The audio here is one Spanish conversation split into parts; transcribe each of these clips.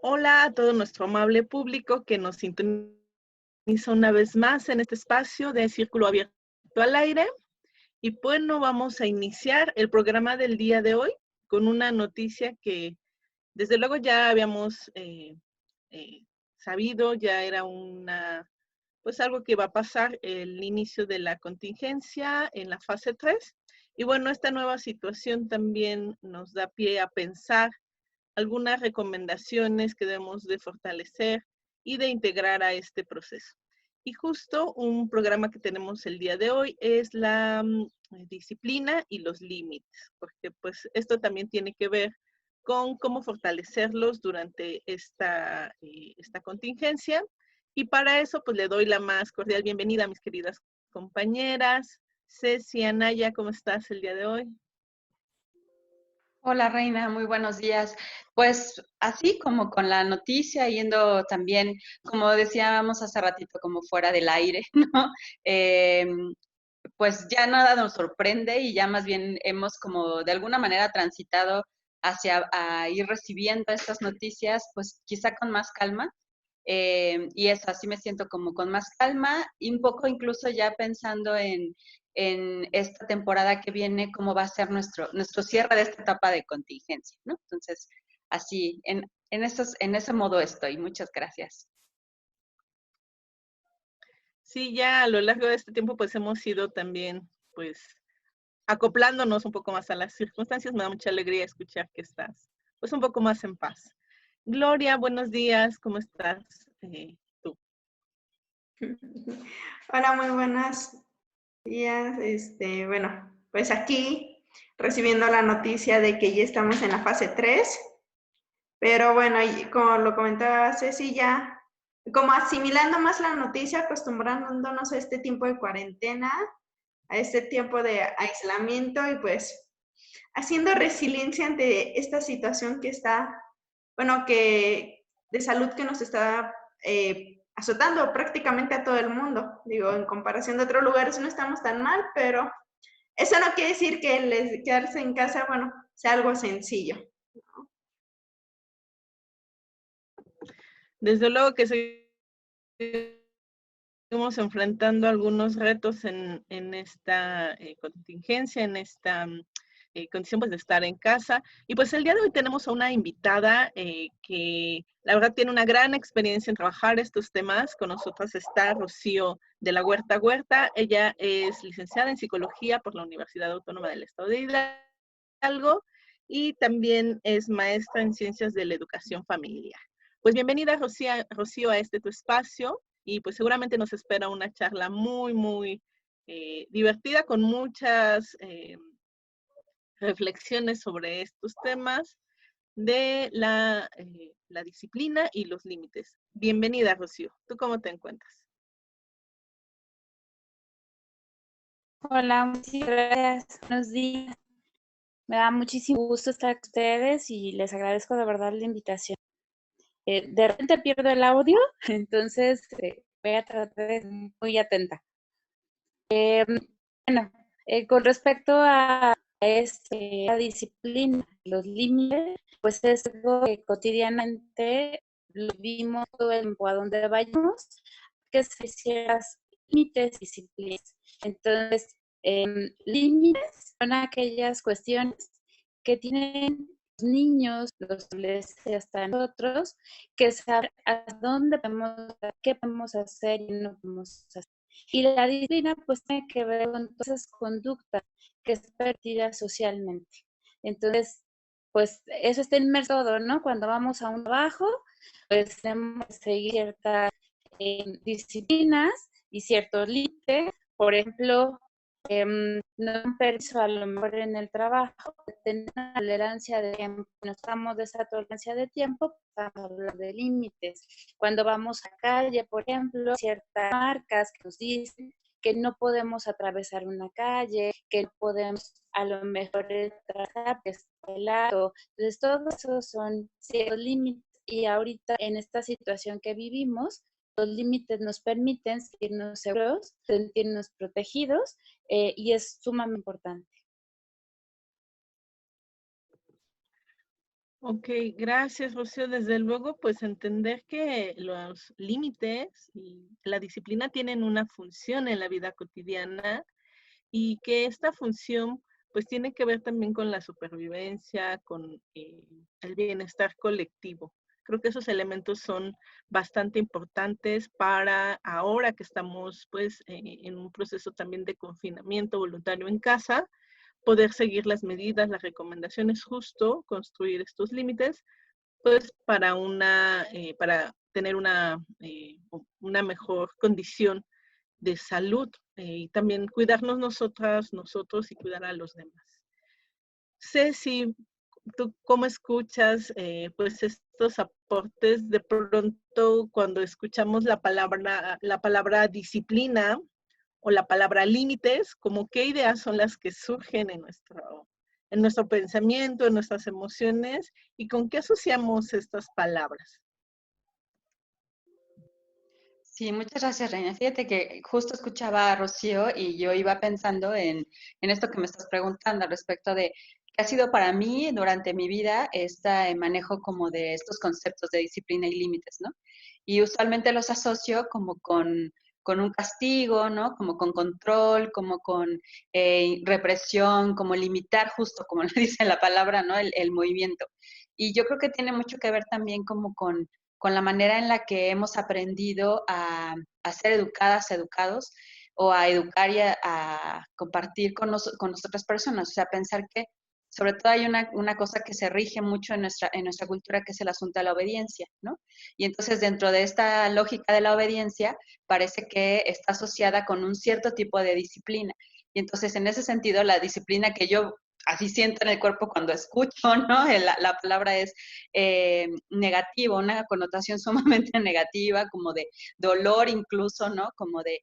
Hola a todo nuestro amable público que nos sintoniza una vez más en este espacio de Círculo Abierto al Aire. Y bueno, vamos a iniciar el programa del día de hoy con una noticia que desde luego ya habíamos eh, sabido, ya era pues algo que va a pasar el inicio de la contingencia en la fase 3. Y bueno, esta nueva situación también nos da pie a pensar algunas recomendaciones que debemos de fortalecer y de integrar a este proceso. Y justo un programa que tenemos el día de hoy es la disciplina y los límites, porque pues esto también tiene que ver con cómo fortalecerlos durante esta contingencia. Y para eso pues le doy la más cordial bienvenida a mis queridas compañeras. Ceci, Anaya, ¿cómo estás el día de hoy? Hola Reina, muy buenos días. Pues así como con la noticia, yendo también, como decíamos hace ratito, como fuera del aire, ¿no? Eh, pues ya nada nos sorprende y ya más bien hemos como de alguna manera transitado hacia a ir recibiendo estas noticias, pues quizá con más calma. Y eso, así me siento como con más calma y un poco incluso ya pensando en esta temporada que viene, cómo va a ser nuestro cierre de esta etapa de contingencia, ¿no? Entonces, así, en ese modo estoy. Muchas gracias. Sí, ya a lo largo de este tiempo pues hemos ido también pues acoplándonos un poco más a las circunstancias. Me da mucha alegría escuchar que estás pues un poco más en paz. Gloria, buenos días, ¿cómo estás tú? Hola, muy buenos días. Bueno, pues aquí recibiendo la noticia de que ya estamos en la fase 3, pero bueno, y como lo comentaba Ceci, ya como asimilando más la noticia, acostumbrándonos a este tiempo de cuarentena, a este tiempo de aislamiento y pues haciendo resiliencia ante esta situación que está, bueno, que de salud que nos está azotando prácticamente a todo el mundo. Digo, en comparación de otros lugares no estamos tan mal, pero eso no quiere decir que quedarse en casa, bueno, sea algo sencillo. Desde luego que seguimos enfrentando algunos retos en esta contingencia, en esta condición pues de estar en casa. Y pues el día de hoy tenemos a una invitada que la verdad tiene una gran experiencia en trabajar estos temas. Con nosotros está Rocío de la Huerta Huerta. Ella es licenciada en Psicología por la Universidad Autónoma del Estado de Hidalgo y también es maestra en Ciencias de la Educación Familiar. Pues bienvenida, Rocío, a este tu espacio y pues seguramente nos espera una charla muy divertida con muchas reflexiones sobre estos temas de la disciplina y los límites. Bienvenida, Rocío. ¿Tú cómo te encuentras? Hola, muchas gracias. Buenos días. Me da muchísimo gusto estar con ustedes y les agradezco de verdad la invitación. De repente pierdo el audio, entonces voy a tratar de ser muy atenta. Bueno, con respecto a la disciplina, los límites, pues es algo que cotidianamente lo vimos todo el tiempo a donde vayamos, que se hicieran límites, disciplinas. Entonces, límites son aquellas cuestiones que tienen los niños, los adolescentes, hasta nosotros, que saben hasta dónde podemos, qué podemos hacer y no podemos hacer. Y la disciplina pues tiene que ver con todas esas conductas que es permitida socialmente. Entonces, pues eso está inmerso todo, ¿no? Cuando vamos a un trabajo, pues tenemos que seguir ciertas disciplinas y ciertos límites. Por ejemplo, no un permiso a lo mejor en el trabajo, tener una tolerancia de tiempo. Cuando estamos de esa tolerancia de tiempo, estamos hablando de límites. Cuando vamos a calle, por ejemplo, ciertas marcas que nos dicen que no podemos atravesar una calle, que no podemos a lo mejor trazar el lado. Entonces, todos esos son ciertos límites y ahorita en esta situación que vivimos, los límites nos permiten sentirnos seguros, sentirnos protegidos y es sumamente importante. Ok, gracias, Rocío. Desde luego, pues entender que los límites y la disciplina tienen una función en la vida cotidiana y que esta función pues tiene que ver también con la supervivencia, con el bienestar colectivo. Creo que esos elementos son bastante importantes para ahora que estamos pues en un proceso también de confinamiento voluntario en casa, poder seguir las medidas, las recomendaciones, justo construir estos límites, pues para tener una mejor condición de salud y también cuidarnos nosotras, nosotros y cuidar a los demás. Ceci, ¿tú cómo escuchas pues estos aportes? De pronto cuando escuchamos la palabra disciplina o la palabra límites, ¿como qué ideas son las que surgen en nuestro pensamiento, en nuestras emociones y con qué asociamos estas palabras? Sí, muchas gracias, Reina. Fíjate que justo escuchaba a Rocío y yo iba pensando en esto que me estás preguntando respecto de qué ha sido para mí durante mi vida este manejo como de estos conceptos de disciplina y límites, ¿no? Y usualmente los asocio como con un castigo, ¿no? Como con control, como con represión, como limitar justo, como lo dice la palabra, ¿no? El movimiento. Y yo creo que tiene mucho que ver también como con la manera en la que hemos aprendido a ser educadas, educados, o a educar y a compartir con las otras personas. O sea, pensar que sobre todo hay una cosa que se rige mucho en nuestra cultura, que es el asunto de la obediencia, ¿no? Y entonces dentro de esta lógica de la obediencia, parece que está asociada con un cierto tipo de disciplina. Y entonces en ese sentido, la disciplina que yo así siento en el cuerpo cuando escucho, ¿no? La palabra es negativo, una connotación sumamente negativa, como de dolor incluso, ¿no? Como de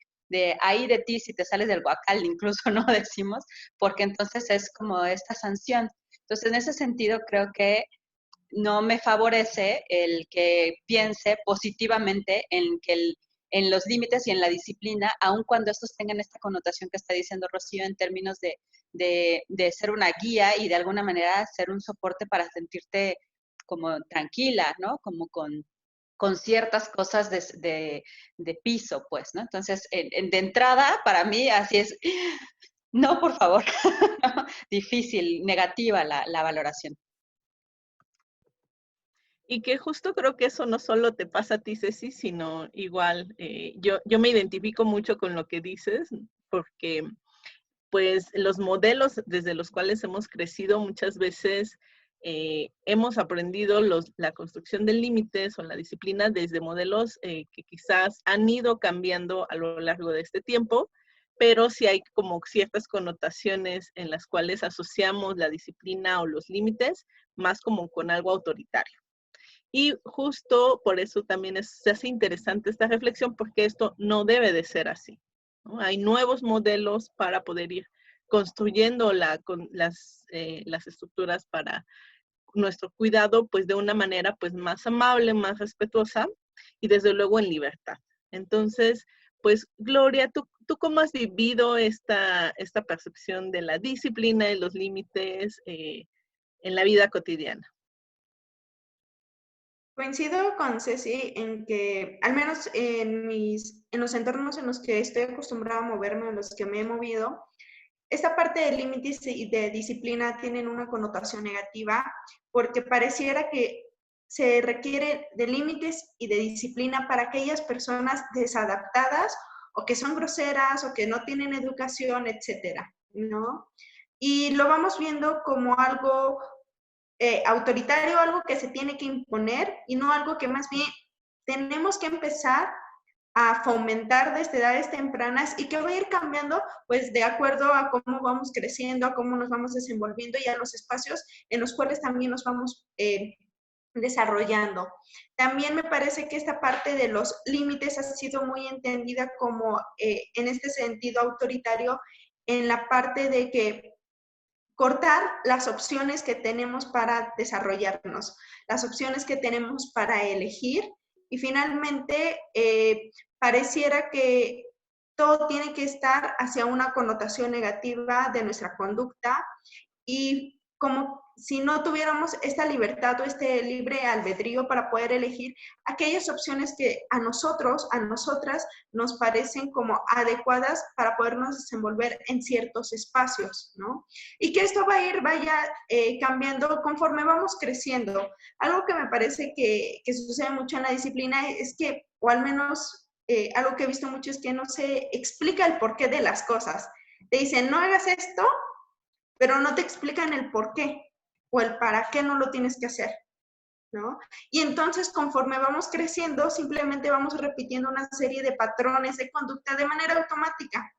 ahí de ti si te sales del guacal, incluso, ¿no? Decimos, porque entonces es como esta sanción. Entonces, en ese sentido, creo que no me favorece el que piense positivamente en los límites y en la disciplina, aun cuando estos tengan esta connotación que está diciendo Rocío en términos de ser una guía y de alguna manera ser un soporte para sentirte como tranquila, ¿no? Como con ciertas cosas de piso, pues, ¿no? Entonces, de entrada, para mí, así es, no, por favor, difícil, negativa la valoración. Y que justo creo que eso no solo te pasa a ti, Ceci, sino igual, yo me identifico mucho con lo que dices, porque pues los modelos desde los cuales hemos crecido muchas veces hemos aprendido la construcción de límites o la disciplina desde modelos que quizás han ido cambiando a lo largo de este tiempo, pero sí hay como ciertas connotaciones en las cuales asociamos la disciplina o los límites más como con algo autoritario. Y justo por eso también se hace interesante esta reflexión, porque esto no debe de ser así, ¿no? Hay nuevos modelos para poder ir construyendo las estructuras para nuestro cuidado, pues de una manera pues más amable, más respetuosa y desde luego en libertad. Entonces, pues Gloria, ¿tú cómo has vivido esta percepción de la disciplina y los límites en la vida cotidiana? Coincido con Ceci en que, al menos en los entornos en los que estoy acostumbrada a moverme, en los que me he movido, esta parte de límites y de disciplina tienen una connotación negativa porque pareciera que se requiere de límites y de disciplina para aquellas personas desadaptadas o que son groseras o que no tienen educación, etcétera, ¿no? Y lo vamos viendo como algo autoritario, algo que se tiene que imponer y no algo que más bien tenemos que empezar a fomentar desde edades tempranas y que va a ir cambiando pues de acuerdo a cómo vamos creciendo, a cómo nos vamos desenvolviendo y a los espacios en los cuales también nos vamos desarrollando. También me parece que esta parte de los límites ha sido muy entendida como en este sentido autoritario, en la parte de que cortar las opciones que tenemos para desarrollarnos, las opciones que tenemos para elegir y finalmente pareciera que todo tiene que estar hacia una connotación negativa de nuestra conducta y como si no tuviéramos esta libertad o este libre albedrío para poder elegir aquellas opciones que a nosotros, a nosotras, nos parecen como adecuadas para podernos desenvolver en ciertos espacios, ¿no? Y que esto vaya cambiando conforme vamos creciendo. Algo que me parece que sucede mucho en la disciplina es que, o al menos algo que he visto mucho, es que no se explica el porqué de las cosas. Te dicen, no hagas esto, pero no te explican el por qué o el para qué no lo tienes que hacer, ¿no? Y entonces, conforme vamos creciendo, simplemente vamos repitiendo una serie de patrones de conducta de manera automática.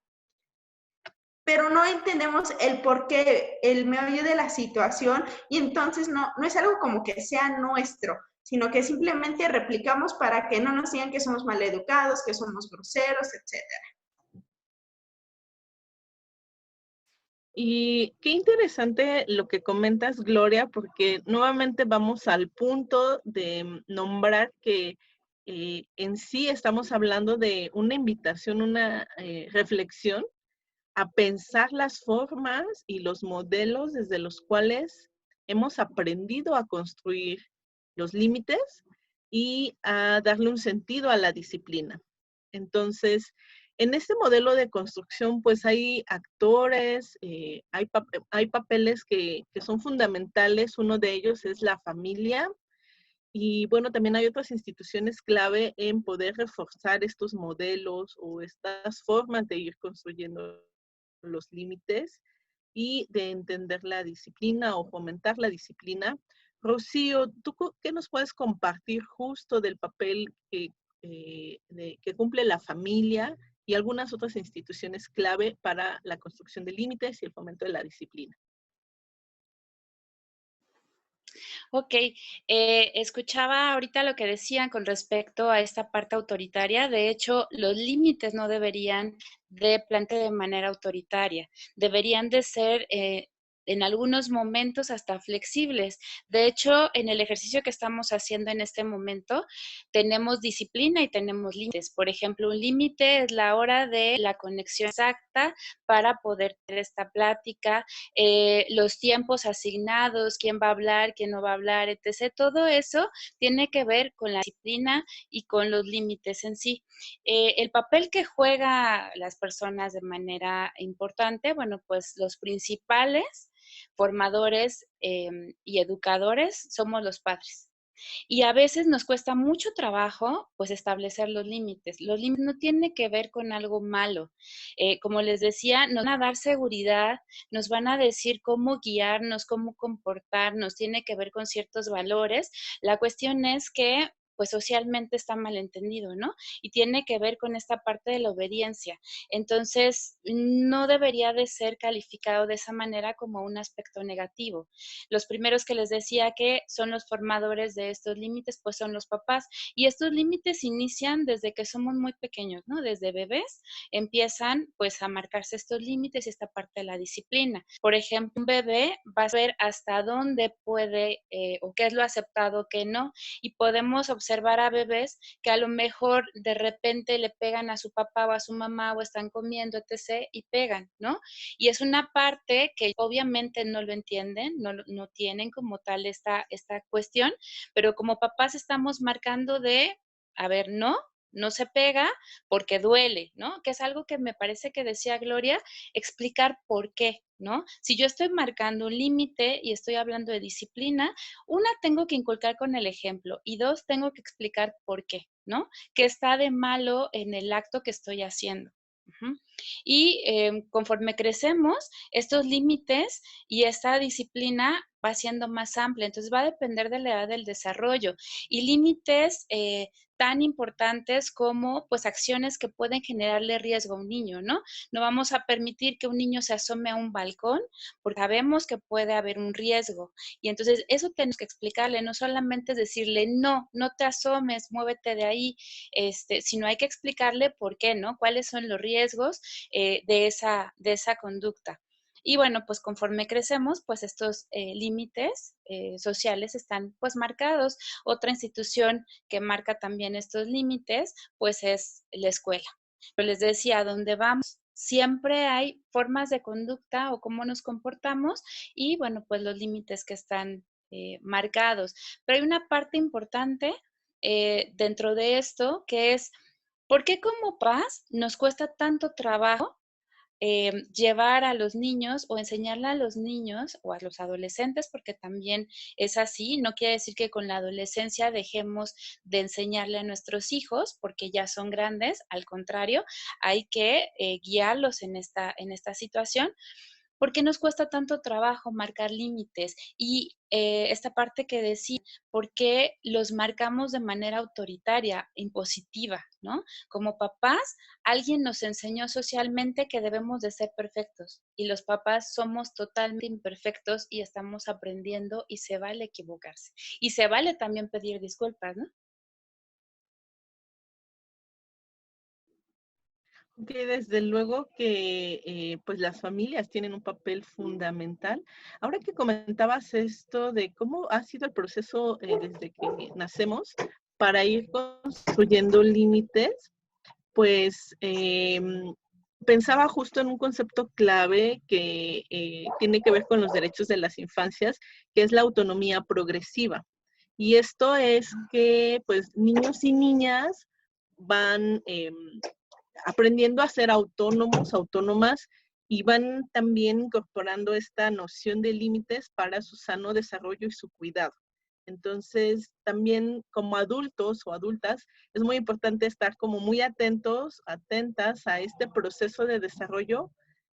Pero no entendemos el por qué, el meollo de la situación, y entonces no es algo como que sea nuestro, sino que simplemente replicamos para que no nos digan que somos maleducados, que somos groseros, etcétera. Y qué interesante lo que comentas, Gloria, porque nuevamente vamos al punto de nombrar que en sí estamos hablando de una invitación, una reflexión a pensar las formas y los modelos desde los cuales hemos aprendido a construir los límites y a darle un sentido a la disciplina. Entonces, en este modelo de construcción, pues hay actores, hay papeles que son fundamentales. Uno de ellos es la familia. Y bueno, también hay otras instituciones clave en poder reforzar estos modelos o estas formas de ir construyendo los límites y de entender la disciplina o fomentar la disciplina. Rocío, ¿tú qué nos puedes compartir justo del papel que cumple la familia y algunas otras instituciones clave para la construcción de límites y el fomento de la disciplina? Ok, escuchaba ahorita lo que decían con respecto a esta parte autoritaria. De hecho, los límites no deberían de plantear de manera autoritaria, deberían de ser en algunos momentos hasta flexibles. De hecho, en el ejercicio que estamos haciendo en este momento, tenemos disciplina y tenemos límites. Por ejemplo, un límite es la hora de la conexión exacta para poder tener esta plática, los tiempos asignados, quién va a hablar, quién no va a hablar, etc. Todo eso tiene que ver con la disciplina y con los límites en sí. El papel que juegan las personas de manera importante, bueno, pues los principales formadores y educadores somos los padres. Y a veces nos cuesta mucho trabajo, pues, establecer los límites. Los límites no tienen que ver con algo malo. Como les decía, nos van a dar seguridad, nos van a decir cómo guiarnos, cómo comportarnos, tiene que ver con ciertos valores. La cuestión es que pues socialmente está malentendido, ¿no? Y tiene que ver con esta parte de la obediencia. Entonces, no debería de ser calificado de esa manera como un aspecto negativo. Los primeros que les decía que son los formadores de estos límites, pues son los papás. Y estos límites inician desde que somos muy pequeños, ¿no? Desde bebés empiezan pues a marcarse estos límites y esta parte de la disciplina. Por ejemplo, un bebé va a saber hasta dónde puede o qué es lo aceptado, qué no. Y podemos observar a bebés que a lo mejor de repente le pegan a su papá o a su mamá o están comiendo, etc. y pegan, ¿no? Y es una parte que obviamente no lo entienden, no tienen como tal esta cuestión, pero como papás estamos marcando de, a ver, no se pega porque duele, ¿no? Que es algo que me parece que decía Gloria, explicar por qué, ¿no? Si yo estoy marcando un límite y estoy hablando de disciplina, una, tengo que inculcar con el ejemplo y dos, tengo que explicar por qué, ¿no? ¿Qué está de malo en el acto que estoy haciendo? Y conforme crecemos, estos límites y esta disciplina va siendo más amplia, entonces va a depender de la edad del desarrollo y límites tan importantes como pues acciones que pueden generarle riesgo a un niño, ¿no? No vamos a permitir que un niño se asome a un balcón porque sabemos que puede haber un riesgo y entonces eso tenemos que explicarle, no solamente es decirle no te asomes, muévete de ahí, sino hay que explicarle por qué, ¿no? Cuáles son los riesgos de esa conducta. Y bueno, pues conforme crecemos, pues estos límites sociales están pues marcados. Otra institución que marca también estos límites, pues es la escuela. Pero les decía, ¿a dónde vamos? siempre hay formas de conducta o cómo nos comportamos y, bueno, pues los límites que están marcados. Pero hay una parte importante dentro de esto que es, ¿por qué como papás nos cuesta tanto trabajo llevar a los niños o enseñarle a los niños o a los adolescentes, porque también es así, no quiere decir que con la adolescencia dejemos de enseñarle a nuestros hijos porque ya son grandes, al contrario, hay que guiarlos en esta situación. ¿Por qué nos cuesta tanto trabajo marcar límites? Y esta parte que decía, ¿por qué los marcamos de manera autoritaria, impositiva, ¿no? Como papás, alguien nos enseñó socialmente que debemos de ser perfectos y los papás somos totalmente imperfectos y estamos aprendiendo y se vale equivocarse. Y se vale también pedir disculpas, ¿no? Ok, desde luego que pues las familias tienen un papel fundamental. Ahora que comentabas esto de cómo ha sido el proceso desde que nacemos para ir construyendo límites, pues pensaba justo en un concepto clave que tiene que ver con los derechos de las infancias, que es la autonomía progresiva. Y esto es que pues niños y niñas van aprendiendo a ser autónomos, autónomas, y van también incorporando esta noción de límites para su sano desarrollo y su cuidado. Entonces, también como adultos o adultas, es muy importante estar como muy atentos, atentas a este proceso de desarrollo,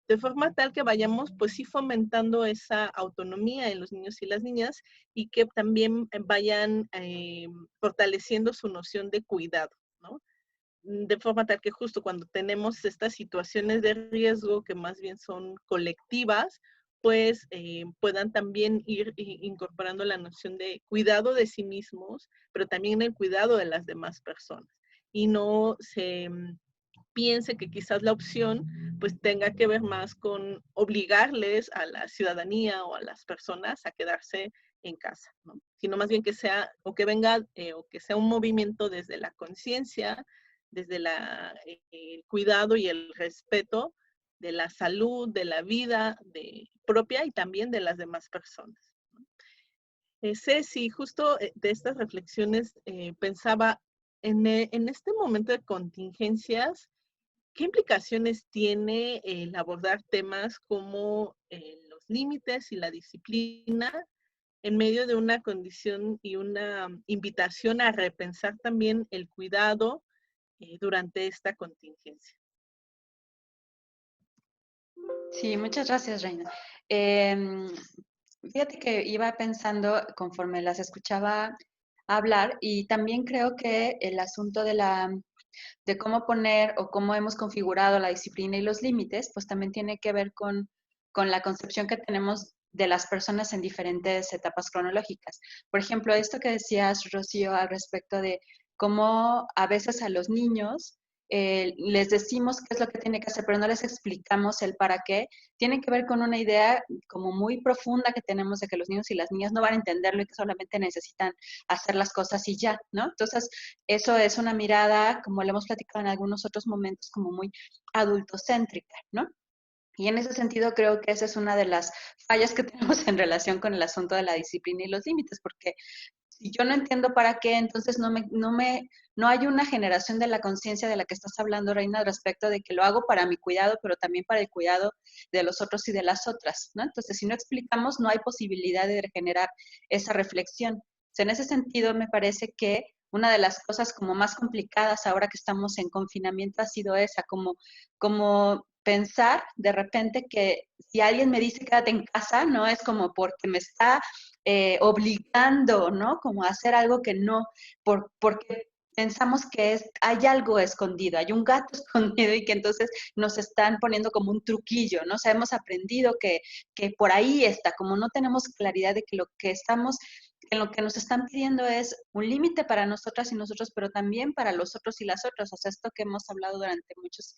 de forma tal que vayamos pues sí fomentando esa autonomía en los niños y las niñas y que también vayan fortaleciendo su noción de cuidado, ¿no? De forma tal que justo cuando tenemos estas situaciones de riesgo que más bien son colectivas, pues puedan también ir incorporando la noción de cuidado de sí mismos, pero también el cuidado de las demás personas. Y no se piense que quizás la opción pues tenga que ver más con obligarles a la ciudadanía o a las personas a quedarse en casa, ¿no? Sino más bien que sea o que venga o que sea un movimiento desde la conciencia, desde el cuidado y el respeto de la salud, de la vida propia y también de las demás personas. Ceci, justo de estas reflexiones pensaba en este momento de contingencias, ¿qué implicaciones tiene el abordar temas como los límites y la disciplina en medio de una condición y una invitación a repensar también el cuidado durante esta contingencia? Sí, muchas gracias, Reina. Em, Fíjate que iba pensando conforme las escuchaba hablar y también creo que el asunto de cómo poner o cómo hemos configurado la disciplina y los límites, pues también tiene que ver con la concepción que tenemos de las personas en diferentes etapas cronológicas. Por ejemplo, esto que decías, Rocío, al respecto de cómo a veces a los niños les decimos qué es lo que tiene que hacer, pero no les explicamos el para qué, tiene que ver con una idea como muy profunda que tenemos de que los niños y las niñas no van a entenderlo y que solamente necesitan hacer las cosas y ya, ¿no? Entonces, eso es una mirada, como lo hemos platicado en algunos otros momentos, como muy adultocéntrica, ¿no? Y en ese sentido creo que esa es una de las fallas que tenemos en relación con el asunto de la disciplina y los límites, porque si yo no entiendo para qué, entonces no hay una generación de la conciencia de la que estás hablando, Reina, respecto de que lo hago para mi cuidado, pero también para el cuidado de los otros y de las otras, ¿no? Entonces, si no explicamos, no hay posibilidad de generar esa reflexión. O sea, en ese sentido, me parece que una de las cosas como más complicadas ahora que estamos en confinamiento ha sido esa, como pensar de repente que si alguien me dice quédate en casa, no es como porque me está obligando, ¿no? Como a hacer algo que no, porque pensamos que hay algo escondido, hay un gato escondido y que entonces nos están poniendo como un truquillo, ¿no? O sea, hemos aprendido que por ahí está, como no tenemos claridad de que lo que nos están pidiendo es un límite para nosotras y nosotros, pero también para los otros y las otras. O sea, esto que hemos hablado durante muchos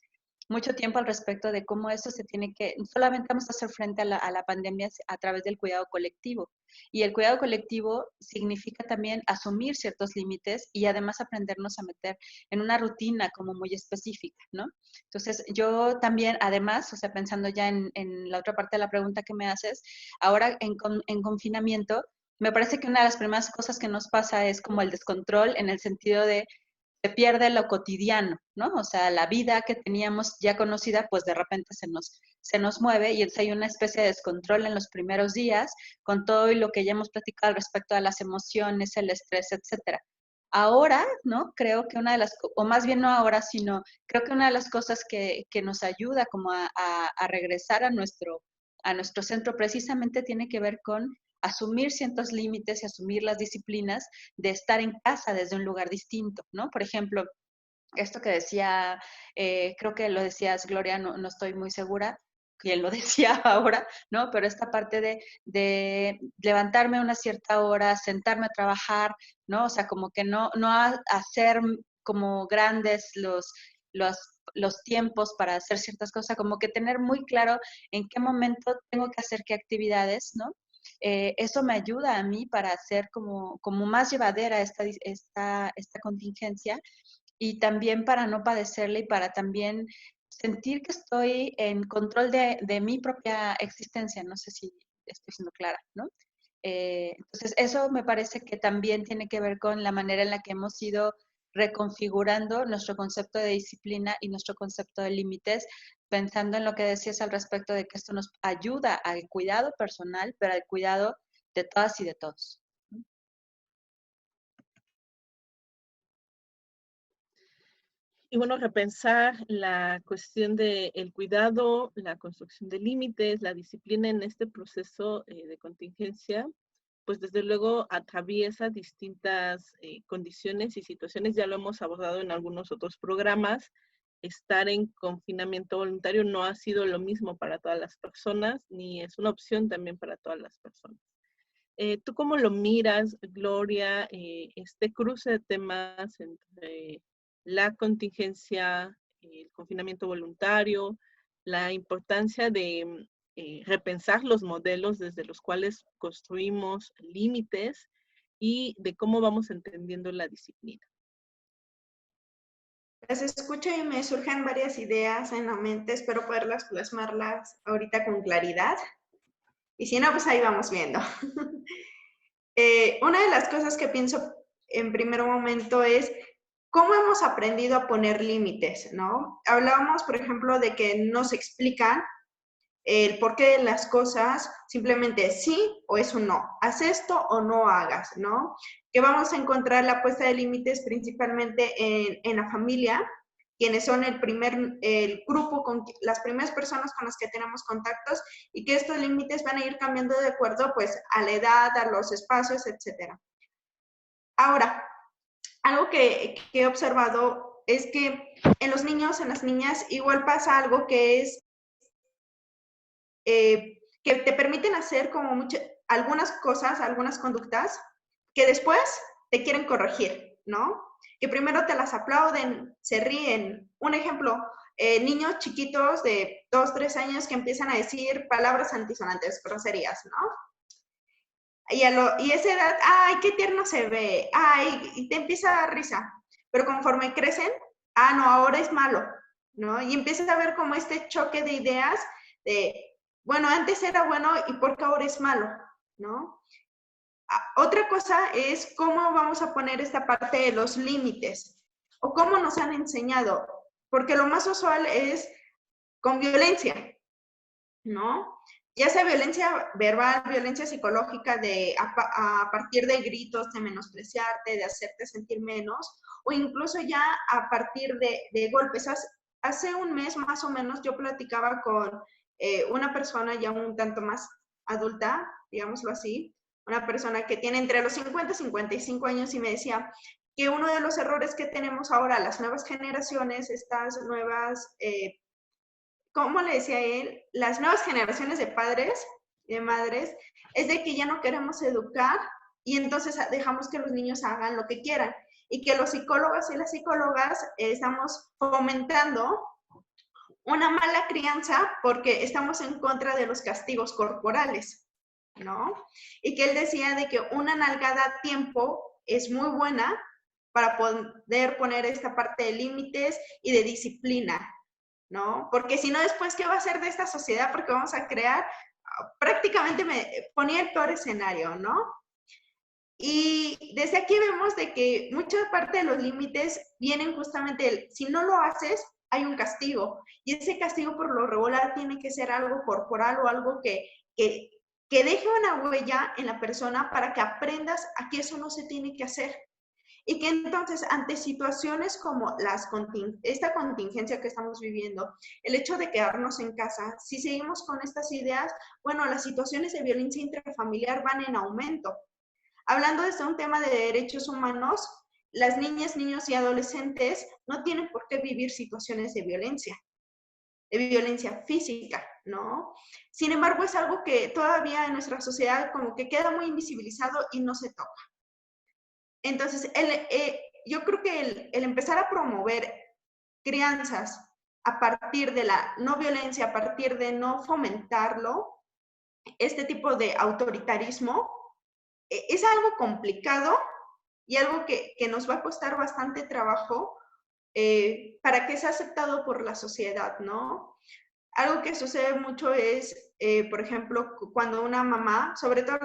mucho tiempo al respecto de cómo eso se tiene que, solamente vamos a hacer frente a la pandemia a través del cuidado colectivo. Y el cuidado colectivo significa también asumir ciertos límites y además aprendernos a meter en una rutina como muy específica, ¿no? Entonces, yo también, además, o sea, pensando ya en la otra parte de la pregunta que me haces, ahora en confinamiento, me parece que una de las primeras cosas que nos pasa es como el descontrol en el sentido de se pierde lo cotidiano, ¿no? O sea, la vida que teníamos ya conocida, pues de repente se nos mueve y entonces hay una especie de descontrol en los primeros días con todo y lo que ya hemos platicado respecto a las emociones, el estrés, etcétera. Ahora, ¿no? Creo que una de las, o más bien no ahora, sino creo que una de las cosas que nos ayuda como a regresar a nuestro centro precisamente tiene que ver con asumir ciertos límites y asumir las disciplinas de estar en casa desde un lugar distinto, ¿no? Por ejemplo, esto que decía, creo que lo decías, Gloria, no estoy muy segura quién lo decía ahora, ¿no? Pero esta parte de levantarme a una cierta hora, sentarme a trabajar, ¿no? O sea, como que no hacer como grandes los tiempos para hacer ciertas cosas, como que tener muy claro en qué momento tengo que hacer qué actividades, ¿no? Eso me ayuda a mí para hacer como más llevadera esta contingencia y también para no padecerla y para también sentir que estoy en control de mi propia existencia. No sé si estoy siendo clara, ¿no? Entonces, eso me parece que también tiene que ver con la manera en la que hemos ido reconfigurando nuestro concepto de disciplina y nuestro concepto de límites, pensando en lo que decías al respecto de que esto nos ayuda al cuidado personal, pero al cuidado de todas y de todos. Y bueno, repensar la cuestión del cuidado, la construcción de límites, la disciplina en este proceso de contingencia, pues desde luego atraviesa distintas condiciones y situaciones. Ya lo hemos abordado en algunos otros programas. Estar en confinamiento voluntario no ha sido lo mismo para todas las personas, ni es una opción también para todas las personas. ¿Tú cómo lo miras, Gloria, este cruce de temas entre la contingencia, el confinamiento voluntario, la importancia de repensar los modelos desde los cuales construimos límites y de cómo vamos entendiendo la disciplina? Las escucho y me surgen varias ideas en la mente, espero poderlas plasmarlas ahorita con claridad. Y si no, pues ahí vamos viendo. Una de las cosas que pienso en primer momento es cómo hemos aprendido a poner límites, ¿no? Hablábamos, por ejemplo, de que nos explican el porqué de las cosas, simplemente sí o es un no, haz esto o no hagas, ¿no? Que vamos a encontrar la puesta de límites principalmente en la familia, quienes son el grupo, con las primeras personas con las que tenemos contactos, y que estos límites van a ir cambiando de acuerdo pues a la edad, a los espacios, etc. Ahora, algo que he observado es que en los niños, en las niñas, igual pasa algo que es que te permiten hacer como algunas cosas, algunas conductas, que después te quieren corregir, ¿no? Que primero te las aplauden, se ríen. Un ejemplo, niños chiquitos de 2, 3 años que empiezan a decir palabras antisonantes, groserías, ¿no? Y esa edad, ¡ay, qué tierno se ve! ¡Ay! Y te empieza a dar risa. Pero conforme crecen, no, ahora es malo, ¿no? Y empiezas a ver como este choque de ideas de, bueno, antes era bueno y por qué ahora es malo, ¿no? Otra cosa es cómo vamos a poner esta parte de los límites o cómo nos han enseñado, porque lo más usual es con violencia, ¿no? Ya sea violencia verbal, violencia psicológica a partir de gritos, de menospreciarte, de hacerte sentir menos, o incluso ya a partir de golpes. Hace un mes más o menos yo platicaba con una persona ya un tanto más adulta, digámoslo así, una persona que tiene entre los 50 y 55 años y me decía que uno de los errores que tenemos ahora, las nuevas generaciones, estas nuevas ¿cómo le decía él? Las nuevas generaciones de padres y de madres, es de que ya no queremos educar y entonces dejamos que los niños hagan lo que quieran. Y que los psicólogos y las psicólogas estamos fomentando una mala crianza porque estamos en contra de los castigos corporales, ¿no? Y que él decía de que una nalgada a tiempo es muy buena para poder poner esta parte de límites y de disciplina, ¿no? Porque si no, después, ¿qué va a ser de esta sociedad? Porque vamos a crear, prácticamente me ponía el peor escenario, ¿no? Y desde aquí vemos de que mucha parte de los límites vienen justamente, si no lo haces, hay un castigo. Y ese castigo por lo regular tiene que ser algo corporal o algo que deje una huella en la persona para que aprendas a que eso no se tiene que hacer. Y que entonces, ante situaciones como esta contingencia que estamos viviendo, el hecho de quedarnos en casa, si seguimos con estas ideas, bueno, las situaciones de violencia intrafamiliar van en aumento. Hablando desde un tema de derechos humanos, las niñas, niños y adolescentes no tienen por qué vivir situaciones de violencia física, ¿no? Sin embargo, es algo que todavía en nuestra sociedad como que queda muy invisibilizado y no se toca. Entonces, yo creo que el empezar a promover crianzas a partir de la no violencia, a partir de no fomentarlo, este tipo de autoritarismo, es algo complicado y algo que nos va a costar bastante trabajo para que sea aceptado por la sociedad, ¿no? Algo que sucede mucho es, por ejemplo, cuando una mamá, sobre todo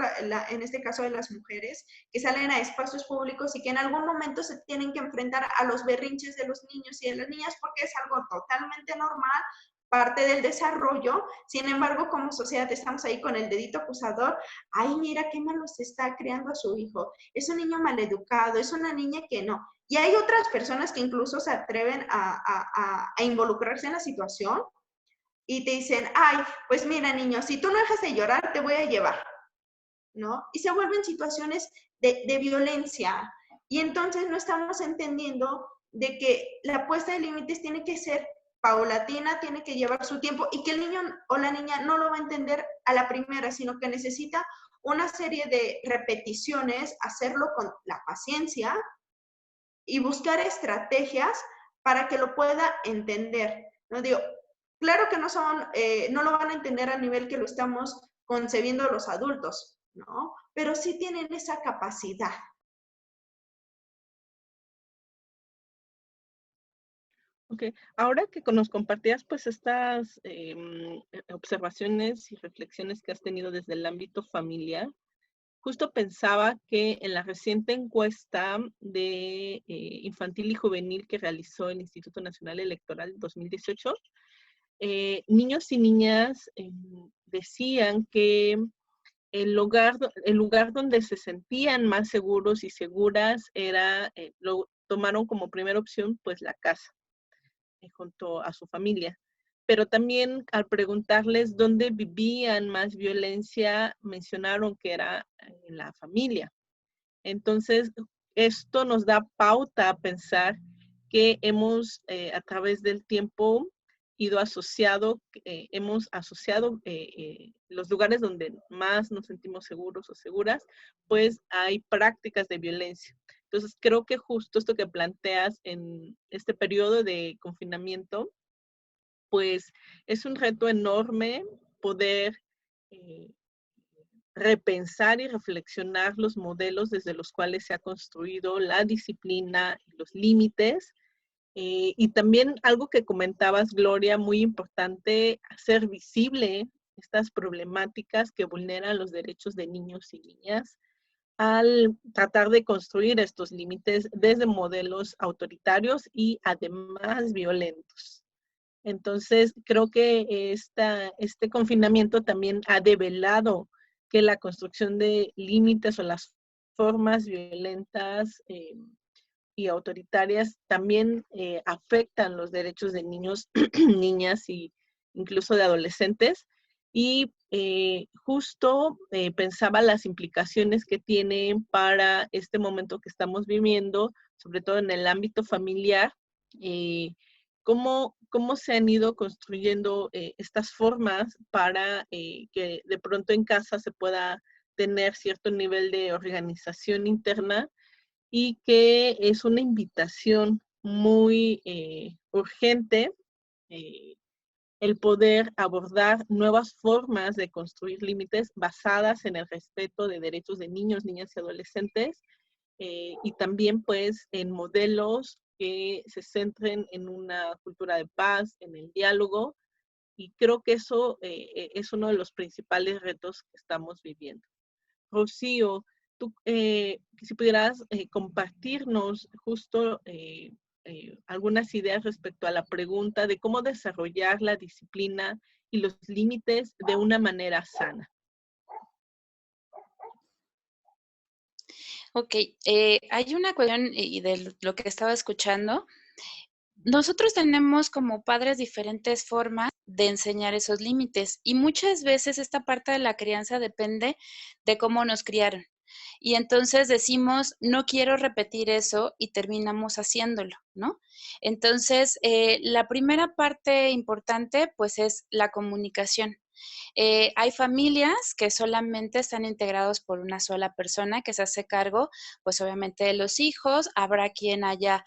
en este caso de las mujeres, que salen a espacios públicos y que en algún momento se tienen que enfrentar a los berrinches de los niños y de las niñas porque es algo totalmente normal, parte del desarrollo. Sin embargo, como sociedad estamos ahí con el dedito acusador. Ay, mira qué malo se está criando a su hijo. Es un niño maleducado, es una niña que no. Y hay otras personas que incluso se atreven a involucrarse en la situación y te dicen, ay, pues mira, niño, si tú no dejas de llorar, te voy a llevar, ¿no? Y se vuelven situaciones de violencia. Y entonces no estamos entendiendo de que la puesta de límites tiene que ser paulatina, tiene que llevar su tiempo y que el niño o la niña no lo va a entender a la primera, sino que necesita una serie de repeticiones, hacerlo con la paciencia y buscar estrategias para que lo pueda entender. No digo, claro que no lo van a entender al nivel que lo estamos concebiendo los adultos, ¿no? Pero sí tienen esa capacidad. Ok, ahora que nos compartías pues estas observaciones y reflexiones que has tenido desde el ámbito familiar, justo pensaba que en la reciente encuesta de infantil y juvenil que realizó el Instituto Nacional Electoral 2018, niños y niñas decían que el lugar donde se sentían más seguros y seguras lo tomaron como primera opción, pues la casa, junto a su familia. Pero también al preguntarles dónde vivían más violencia, mencionaron que era en la familia. Entonces, esto nos da pauta a pensar que hemos, a través del tiempo, hemos asociado los lugares donde más nos sentimos seguros o seguras, pues hay prácticas de violencia. Entonces, creo que justo esto que planteas en este periodo de confinamiento, pues es un reto enorme poder repensar y reflexionar los modelos desde los cuales se ha construido la disciplina y los límites. Y también algo que comentabas, Gloria, muy importante, hacer visible estas problemáticas que vulneran los derechos de niños y niñas al tratar de construir estos límites desde modelos autoritarios y además violentos. Entonces, creo que este confinamiento también ha develado que la construcción de límites o las formas violentas y autoritarias también afectan los derechos de niños, niñas y incluso de adolescentes. Y justo pensaba las implicaciones que tiene para este momento que estamos viviendo, sobre todo en el ámbito familiar, cómo se han ido construyendo estas formas para que de pronto en casa se pueda tener cierto nivel de organización interna y que es una invitación muy urgente el poder abordar nuevas formas de construir límites basadas en el respeto de derechos de niños, niñas y adolescentes, y también pues en modelos que se centren en una cultura de paz, en el diálogo, y creo que eso es uno de los principales retos que estamos viviendo. Rocío, tú, si pudieras compartirnos justo algunas ideas respecto a la pregunta de cómo desarrollar la disciplina y los límites de una manera sana. Ok, hay una cuestión y de lo que estaba escuchando. Nosotros tenemos como padres diferentes formas de enseñar esos límites y muchas veces esta parte de la crianza depende de cómo nos criaron. Y entonces decimos, no quiero repetir eso y terminamos haciéndolo, ¿no? Entonces, la primera parte importante pues es la comunicación. Hay familias que solamente están integrados por una sola persona que se hace cargo, pues obviamente de los hijos. Habrá quien haya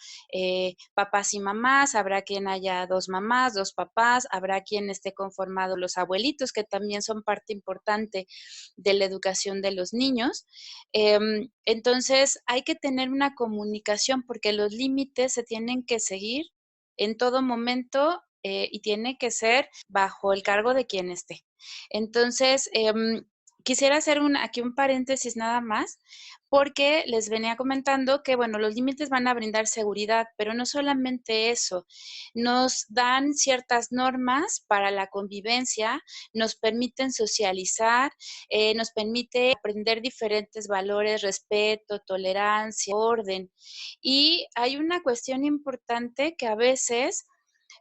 papás y mamás, habrá quien haya dos mamás, dos papás, habrá quien esté conformado los abuelitos, que también son parte importante de la educación de los niños. Entonces, hay que tener una comunicación porque los límites se tienen que seguir en todo momento y tiene que ser bajo el cargo de quien esté. Entonces, quisiera hacer aquí un paréntesis nada más, porque les venía comentando que, bueno, los límites van a brindar seguridad, pero no solamente eso, nos dan ciertas normas para la convivencia, nos permiten socializar, nos permite aprender diferentes valores, respeto, tolerancia, orden. Y hay una cuestión importante que a veces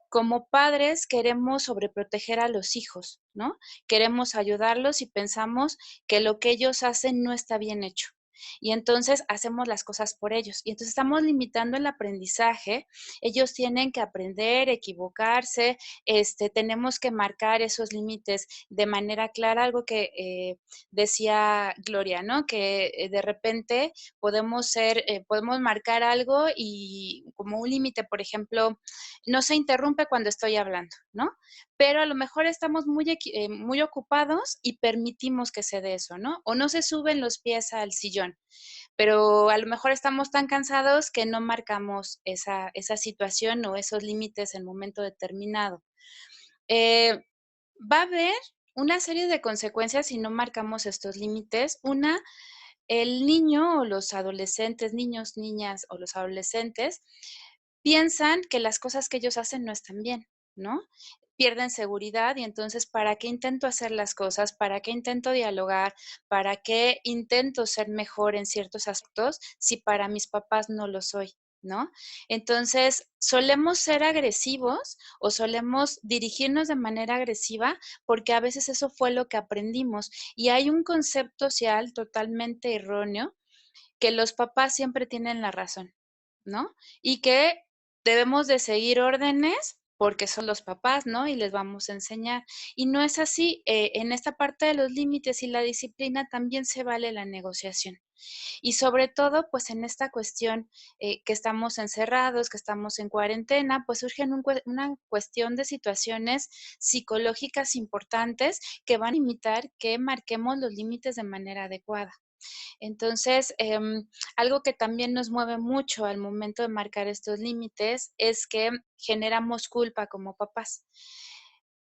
como padres queremos sobreproteger a los hijos, ¿no? Queremos ayudarlos y pensamos que lo que ellos hacen no está bien hecho. Y entonces hacemos las cosas por ellos. Y entonces estamos limitando el aprendizaje. Ellos tienen que aprender, equivocarse. Tenemos que marcar esos límites de manera clara, algo que decía Gloria, ¿no? Que de repente podemos marcar algo y como un límite, por ejemplo, no se interrumpe cuando estoy hablando, ¿no? Pero a lo mejor estamos muy ocupados y permitimos que se dé eso, ¿no? O no se suben los pies al sillón, pero a lo mejor estamos tan cansados que no marcamos esa situación o esos límites en el momento determinado. Va a haber una serie de consecuencias si no marcamos estos límites. Una, el niño o los adolescentes, niños, niñas o los adolescentes, piensan que las cosas que ellos hacen no están bien, ¿no? Pierden seguridad y entonces, ¿para qué intento hacer las cosas? ¿Para qué intento dialogar? ¿Para qué intento ser mejor en ciertos aspectos si para mis papás no lo soy? ¿No? Entonces, solemos ser agresivos o solemos dirigirnos de manera agresiva porque a veces eso fue lo que aprendimos y hay un concepto social totalmente erróneo que los papás siempre tienen la razón, ¿no? Y que debemos de seguir órdenes porque son los papás, ¿no? Y les vamos a enseñar. Y no es así. En esta parte de los límites y la disciplina también se vale la negociación. Y sobre todo, pues en esta cuestión que estamos encerrados, que estamos en cuarentena, pues surgen una cuestión de situaciones psicológicas importantes que van a limitar que marquemos los límites de manera adecuada. Entonces, algo que también nos mueve mucho al momento de marcar estos límites es que generamos culpa como papás.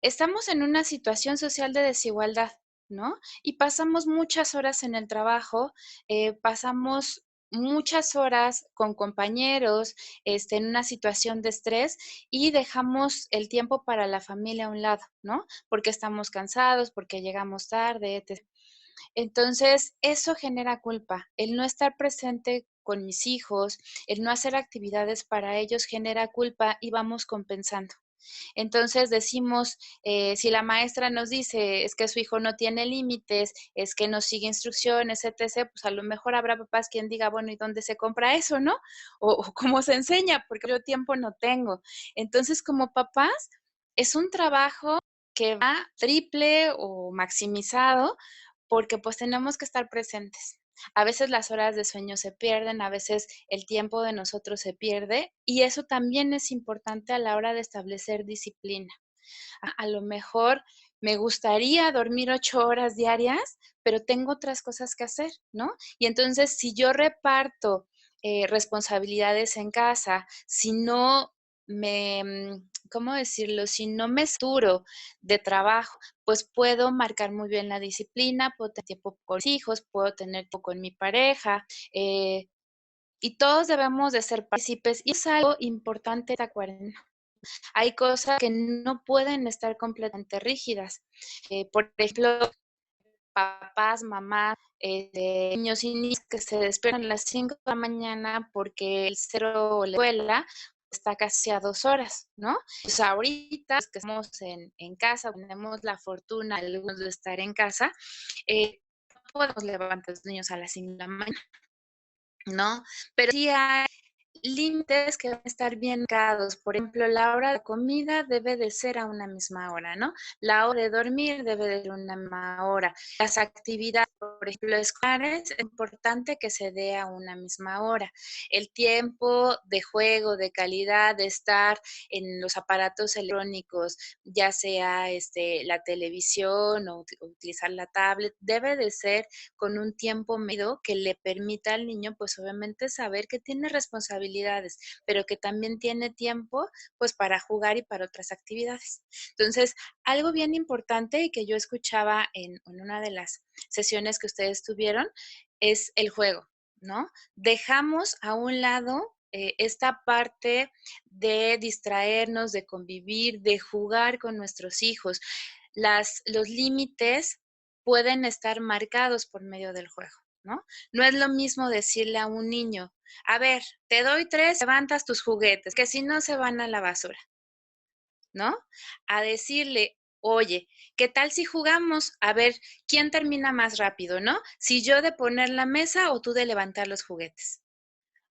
Estamos en una situación social de desigualdad, ¿no? Y pasamos muchas horas en el trabajo, pasamos muchas horas con compañeros, en una situación de estrés y dejamos el tiempo para la familia a un lado, ¿no? Porque estamos cansados, porque llegamos tarde, etc. Entonces, eso genera culpa. El no estar presente con mis hijos, el no hacer actividades para ellos genera culpa y vamos compensando. Entonces decimos, si la maestra nos dice es que su hijo no tiene límites, es que no sigue instrucciones, etc., pues a lo mejor habrá papás quien diga, bueno, ¿y dónde se compra eso, no? O cómo se enseña, porque yo tiempo no tengo. Entonces, como papás, es un trabajo que va triple o maximizado porque pues tenemos que estar presentes. A veces las horas de sueño se pierden, a veces el tiempo de nosotros se pierde y eso también es importante a la hora de establecer disciplina. A lo mejor me gustaría dormir 8 horas diarias, pero tengo otras cosas que hacer, ¿no? Y entonces, si yo reparto responsabilidades en casa, si no ¿cómo decirlo? Si no me saturo de trabajo, pues puedo marcar muy bien la disciplina, puedo tener tiempo con mis hijos, puedo tener tiempo con mi pareja, y todos debemos de ser partícipes. Y es algo importante esta cuarentena. Hay cosas que no pueden estar completamente rígidas. Por ejemplo, papás, mamás, niños y niñas que se despiertan a las 5 de la mañana porque el cero o la escuela está casi a 2 horas, ¿no? Pues ahorita que estamos en casa, tenemos la fortuna algunos de estar en casa, no podemos levantar a los niños a las 5 de la mañana, ¿no? Pero sí hay límites que van a estar bien marcados. Por ejemplo, la hora de comida debe de ser a una misma hora, ¿no? La hora de dormir debe de ser a una misma hora. Las actividades, por ejemplo, escolares, es importante que se dé a una misma hora. El tiempo de juego, de calidad, de estar en los aparatos electrónicos, ya sea la televisión o utilizar la tablet, debe de ser con un tiempo medido que le permita al niño, pues obviamente saber que tiene responsabilidades, pero que también tiene tiempo, pues para jugar y para otras actividades. Entonces, algo bien importante y que yo escuchaba en una de las sesiones que ustedes tuvieron es el juego, ¿no? Dejamos a un lado esta parte de distraernos, de convivir, de jugar con nuestros hijos. Los límites pueden estar marcados por medio del juego, ¿no? No es lo mismo decirle a un niño, a ver, te doy 3, levantas tus juguetes, que si no se van a la basura, ¿no? A decirle, oye, ¿qué tal si jugamos? A ver, ¿quién termina más rápido, no? Si yo de poner la mesa o tú de levantar los juguetes.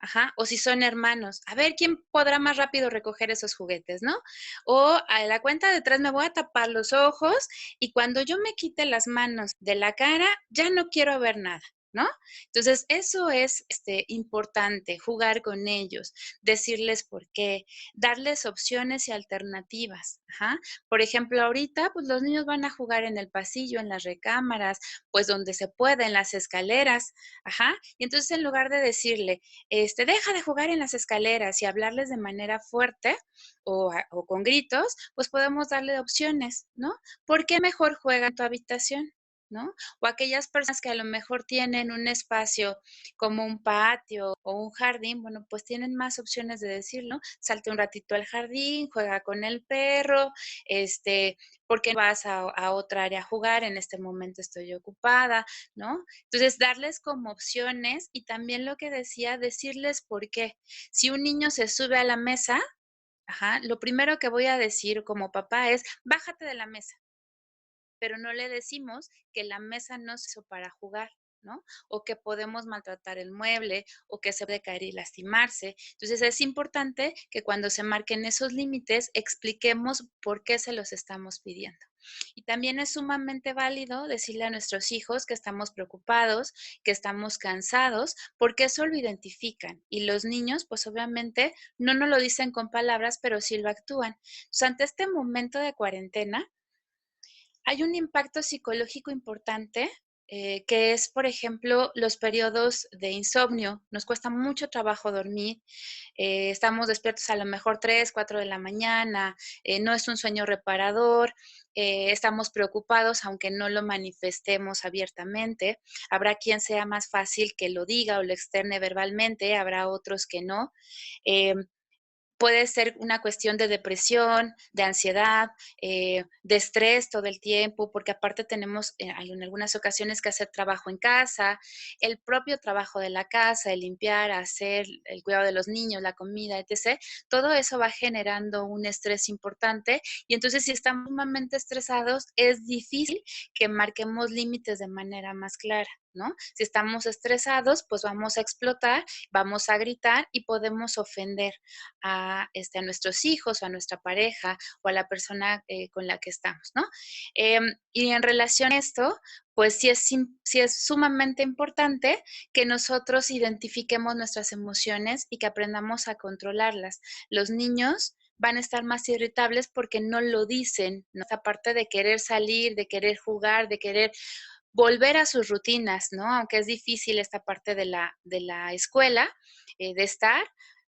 Ajá, o si son hermanos, a ver quién podrá más rápido recoger esos juguetes, ¿no? O a la cuenta de 3 me voy a tapar los ojos y cuando yo me quite las manos de la cara, ya no quiero ver nada, ¿no? Entonces, eso es importante, jugar con ellos, decirles por qué, darles opciones y alternativas. Ajá. Por ejemplo, ahorita, pues los niños van a jugar en el pasillo, en las recámaras, pues donde se pueda, en las escaleras, ajá. Y entonces, en lugar de decirle, deja de jugar en las escaleras y hablarles de manera fuerte o con gritos, pues podemos darle opciones, ¿no? ¿Por qué mejor juega en tu habitación? ¿No? O aquellas personas que a lo mejor tienen un espacio como un patio o un jardín, bueno, pues tienen más opciones de decirlo, salte un ratito al jardín, juega con el perro, ¿por qué vas a otra área a jugar? En este momento estoy ocupada, ¿no? Entonces, darles como opciones y también lo que decía, decirles por qué. Si un niño se sube a la mesa, ajá, lo primero que voy a decir como papá es, bájate de la mesa, pero no le decimos que la mesa no se hizo para jugar, ¿no? O que podemos maltratar el mueble o que se puede caer y lastimarse. Entonces es importante que cuando se marquen esos límites expliquemos por qué se los estamos pidiendo. Y también es sumamente válido decirle a nuestros hijos que estamos preocupados, que estamos cansados, porque eso lo identifican. Y los niños, pues obviamente, no nos lo dicen con palabras, pero sí lo actúan. Entonces, ante este momento de cuarentena, hay un impacto psicológico importante que es, por ejemplo, los periodos de insomnio. Nos cuesta mucho trabajo dormir, estamos despiertos a lo mejor 3, 4 de la mañana, no es un sueño reparador, estamos preocupados aunque no lo manifestemos abiertamente. Habrá quien sea más fácil que lo diga o lo externe verbalmente, habrá otros que no. Puede ser una cuestión de depresión, de ansiedad, de estrés todo el tiempo, porque aparte tenemos en algunas ocasiones que hacer trabajo en casa, el propio trabajo de la casa, el limpiar, hacer el cuidado de los niños, la comida, etc. Todo eso va generando un estrés importante y entonces si estamos sumamente estresados es difícil que marquemos límites de manera más clara, ¿no? Si estamos estresados, pues vamos a explotar, vamos a gritar y podemos ofender a nuestros hijos o a nuestra pareja o a la persona con la que estamos, ¿no? Y en relación a esto, pues sí es sumamente importante que nosotros identifiquemos nuestras emociones y que aprendamos a controlarlas. Los niños van a estar más irritables porque no lo dicen, ¿no? Esa parte de querer salir, de querer jugar, de querer volver a sus rutinas, ¿no? Aunque es difícil esta parte de la escuela, de estar,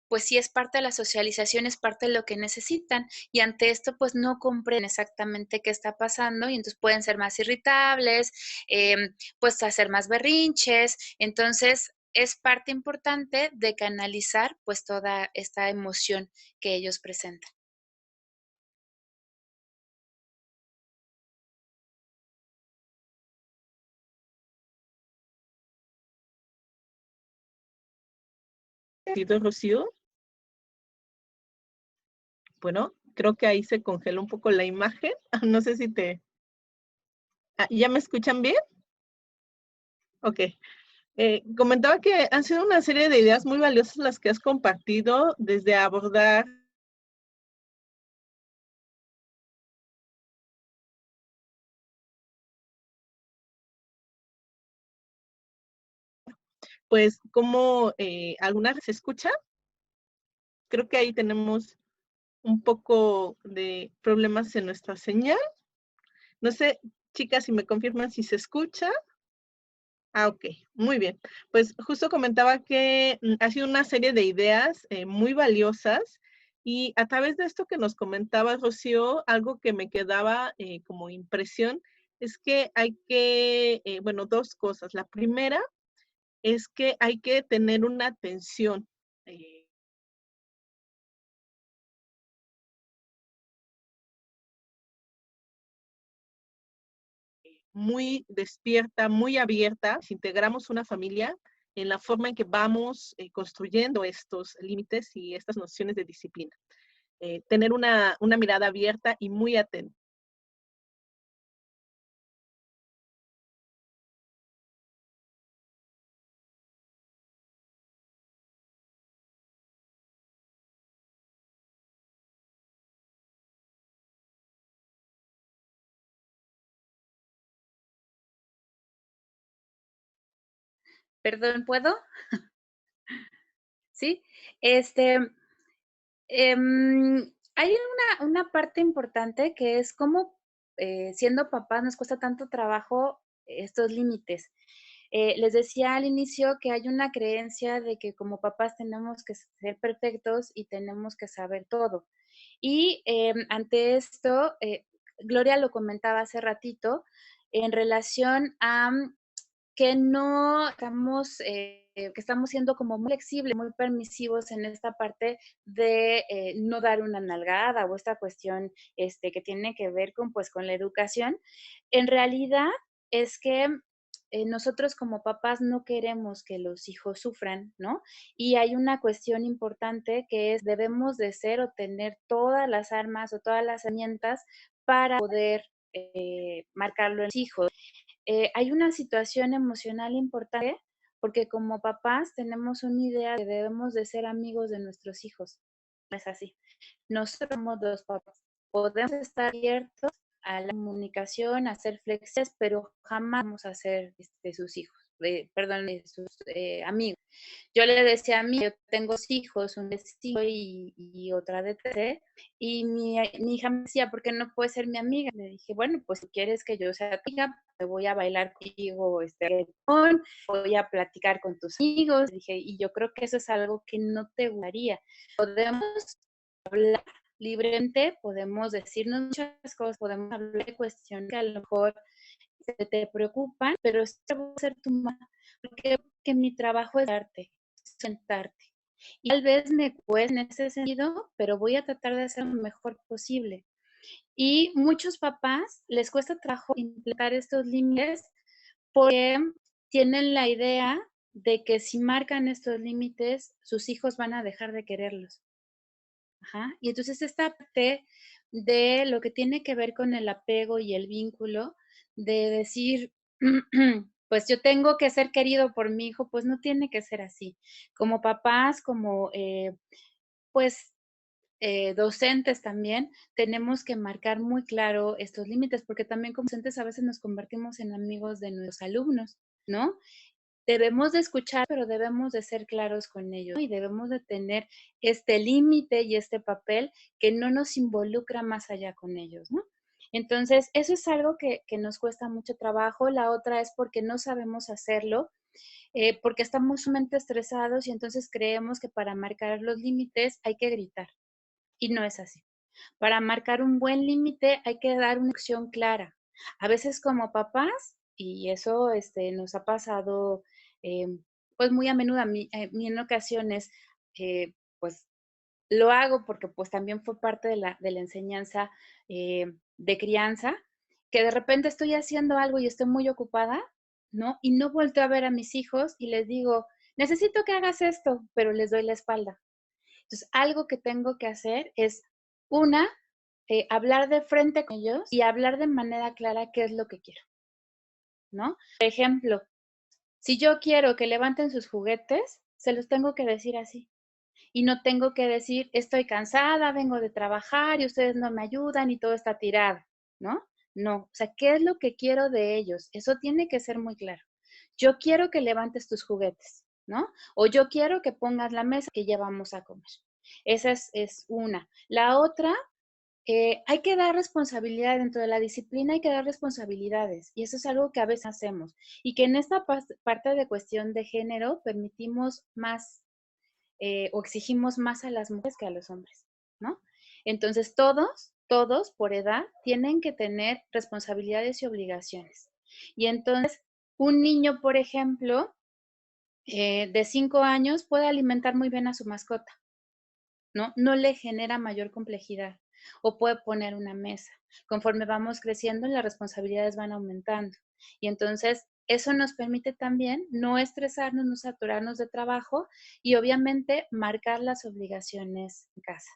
pues sí es parte de la socialización, es parte de lo que necesitan. Y ante esto, pues no comprenden exactamente qué está pasando y entonces pueden ser más irritables, pues hacer más berrinches. Entonces, es parte importante de canalizar pues toda esta emoción que ellos presentan. Rocío. Bueno, creo que ahí se congeló un poco la imagen. No sé si te... ¿Ya me escuchan bien? Ok. Comentaba que han sido una serie de ideas muy valiosas las que has compartido, desde abordar pues cómo alguna vez se escucha. Creo que ahí tenemos un poco de problemas en nuestra señal. No sé, chicas, si me confirman si se escucha. Ok, muy bien. Pues justo comentaba que ha sido una serie de ideas muy valiosas y a través de esto que nos comentaba Rocío, algo que me quedaba como impresión es que hay que, bueno, dos cosas. La primera es que hay que tener una atención muy despierta, muy abierta. Si integramos una familia en la forma en que vamos construyendo estos límites y estas nociones de disciplina. Tener una mirada abierta y muy atenta. Perdón, ¿puedo? Sí. Este, hay una parte importante que es cómo, siendo papás nos cuesta tanto trabajo estos límites. Les decía al inicio que hay una creencia de que como papás tenemos que ser perfectos y tenemos que saber todo. Y ante esto, Gloria lo comentaba hace ratito, en relación a que no estamos, que estamos siendo como muy flexibles, muy permisivos en esta parte de no dar una nalgada o esta cuestión que tiene que ver con, pues, con la educación. En realidad es que nosotros como papás no queremos que los hijos sufran, ¿no? Y hay una cuestión importante que es debemos de ser o tener todas las armas o todas las herramientas para poder marcarlo en los hijos. Hay una situación emocional importante porque como papás tenemos una idea de que debemos de ser amigos de nuestros hijos. No es así. Nosotros somos dos papás. Podemos estar abiertos a la comunicación, a ser flexibles, pero jamás vamos a ser sus hijos, perdón, sus amigos. Yo le decía a mí, yo tengo dos hijos, un de 5 y otra de 13, y mi hija me decía, ¿por qué no puedes ser mi amiga? Le dije, bueno, pues si quieres que yo sea tu amiga, te voy a bailar contigo, voy a platicar con tus amigos. Le dije, y yo creo que eso es algo que no te gustaría. Podemos hablar libremente, podemos decirnos muchas cosas, podemos hablar de cuestiones que a lo mejor te preocupan, pero esta va a ser tu mamá, porque mi trabajo es darte, sentarte. Y tal vez me cueste en ese sentido, pero voy a tratar de hacer lo mejor posible. Y muchos papás les cuesta trabajo implementar estos límites porque tienen la idea de que si marcan estos límites, sus hijos van a dejar de quererlos. Ajá. Y entonces esta parte de lo que tiene que ver con el apego y el vínculo, de decir, pues yo tengo que ser querido por mi hijo, pues no tiene que ser así. Como papás, como pues docentes también, tenemos que marcar muy claro estos límites, porque también como docentes a veces nos convertimos en amigos de nuestros alumnos, ¿no? debemos de escuchar, pero debemos de ser claros con ellos, ¿no? Y debemos de tener este límite y este papel que no nos involucra más allá con ellos, ¿no? Entonces, eso es algo que nos cuesta mucho trabajo. La otra es porque no sabemos hacerlo, porque estamos sumamente estresados y entonces creemos que para marcar los límites hay que gritar. Y no es así. Para marcar un buen límite hay que dar una acción clara. A veces como papás, y eso nos ha pasado pues muy a menudo, a mí en ocasiones, pues lo hago porque pues también fue parte de la enseñanza de crianza, que de repente estoy haciendo algo y estoy muy ocupada, ¿no? Y no vuelto a ver a mis hijos y les digo, necesito que hagas esto, pero les doy la espalda. Entonces, algo que tengo que hacer es, una, hablar de frente con ellos y hablar de manera clara qué es lo que quiero, ¿no? Por ejemplo, si yo quiero que levanten sus juguetes, se los tengo que decir así. Y no tengo que decir, estoy cansada, vengo de trabajar y ustedes no me ayudan y todo está tirado, ¿no? No, o sea, ¿qué es lo que quiero de ellos? Eso tiene que ser muy claro. Yo quiero que levantes tus juguetes, ¿no? O yo quiero que pongas la mesa que ya vamos a comer. Esa es una. La otra, hay que dar responsabilidad dentro de la disciplina, hay que dar responsabilidades. Y eso es algo que a veces hacemos. Y que en esta parte de cuestión de género permitimos más o exigimos más a las mujeres que a los hombres, ¿no? Entonces, todos por edad tienen que tener responsabilidades y obligaciones. Y entonces, un niño, por ejemplo, de 5 años puede alimentar muy bien a su mascota, ¿no? No le genera mayor complejidad. O puede poner una mesa. Conforme vamos creciendo, las responsabilidades van aumentando. Y entonces, eso nos permite también no estresarnos, no saturarnos de trabajo y obviamente marcar las obligaciones en casa.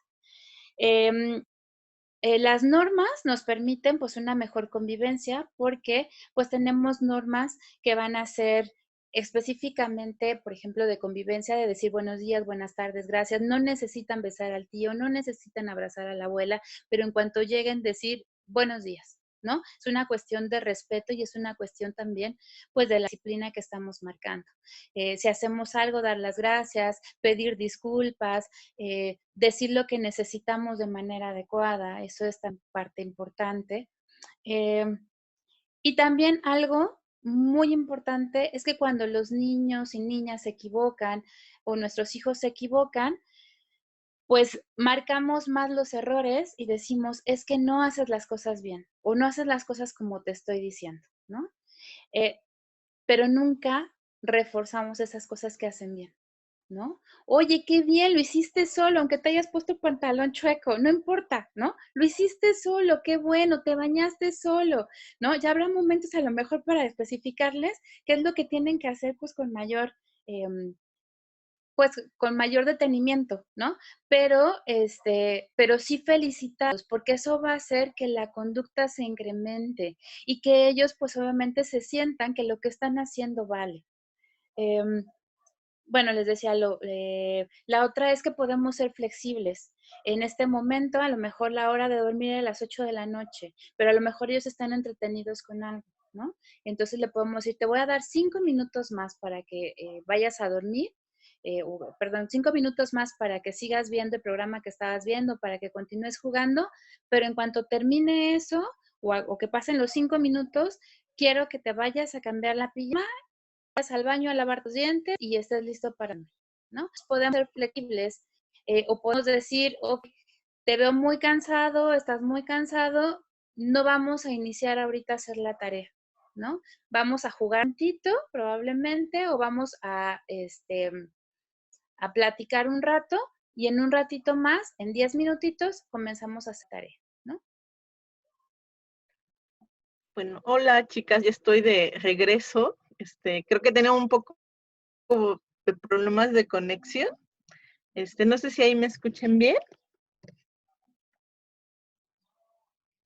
Las normas nos permiten pues una mejor convivencia porque pues tenemos normas que van a ser específicamente, por ejemplo, de convivencia, de decir buenos días, buenas tardes, gracias. No necesitan besar al tío, no necesitan abrazar a la abuela, pero en cuanto lleguen decir buenos días, ¿no? Es una cuestión de respeto y es una cuestión también pues de la disciplina que estamos marcando. Si hacemos algo, dar las gracias, pedir disculpas, decir lo que necesitamos de manera adecuada, eso es tan parte importante. Y también algo muy importante es que cuando los niños y niñas se equivocan o nuestros hijos se equivocan, pues marcamos más los errores y decimos, es que no haces las cosas bien o no haces las cosas como te estoy diciendo, ¿no? Pero nunca reforzamos esas cosas que hacen bien, ¿no? Oye, qué bien, lo hiciste solo, aunque te hayas puesto el pantalón chueco, no importa, ¿no? Lo hiciste solo, qué bueno, te bañaste solo, ¿no? Ya habrá momentos a lo mejor para especificarles qué es lo que tienen que hacer pues con mayor detenimiento, ¿no? Pero sí felicitarlos, porque eso va a hacer que la conducta se incremente y que ellos pues obviamente se sientan que lo que están haciendo vale. Bueno, les decía, la otra es que podemos ser flexibles. En este momento, a lo mejor la hora de dormir es a las 8 de la noche, pero a lo mejor ellos están entretenidos con algo, ¿no? Entonces le podemos decir, te voy a dar 5 minutos más para que vayas a dormir, perdón, 5 minutos más para que sigas viendo el programa que estabas viendo, para que continúes jugando, pero en cuanto termine eso, o que pasen los 5 minutos, quiero que te vayas a cambiar la pijama, al baño a lavar tus dientes y estés listo para mí, ¿no? Podemos ser flexibles o podemos decir, ok, te veo muy cansado, estás muy cansado, no vamos a iniciar ahorita a hacer la tarea, ¿no? Vamos a jugar un tito probablemente o vamos a platicar un rato y en un ratito más, en 10 minutitos, comenzamos a hacer tarea, ¿no? Bueno, hola chicas, ya estoy de regreso. Creo que tenemos un poco de problemas de conexión. No sé si ahí me escuchen bien.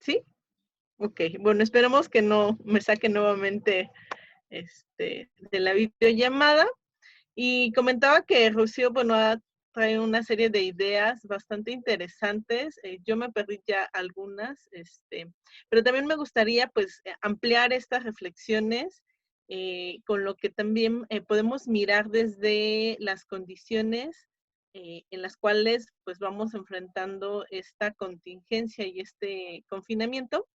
¿Sí? Ok, bueno, esperemos que no me saque nuevamente de la videollamada. Y comentaba que Rocío, bueno, trae una serie de ideas bastante interesantes. Yo me perdí ya algunas, pero también me gustaría, pues, ampliar estas reflexiones con lo que también podemos mirar desde las condiciones en las cuales pues vamos enfrentando esta contingencia y este confinamiento.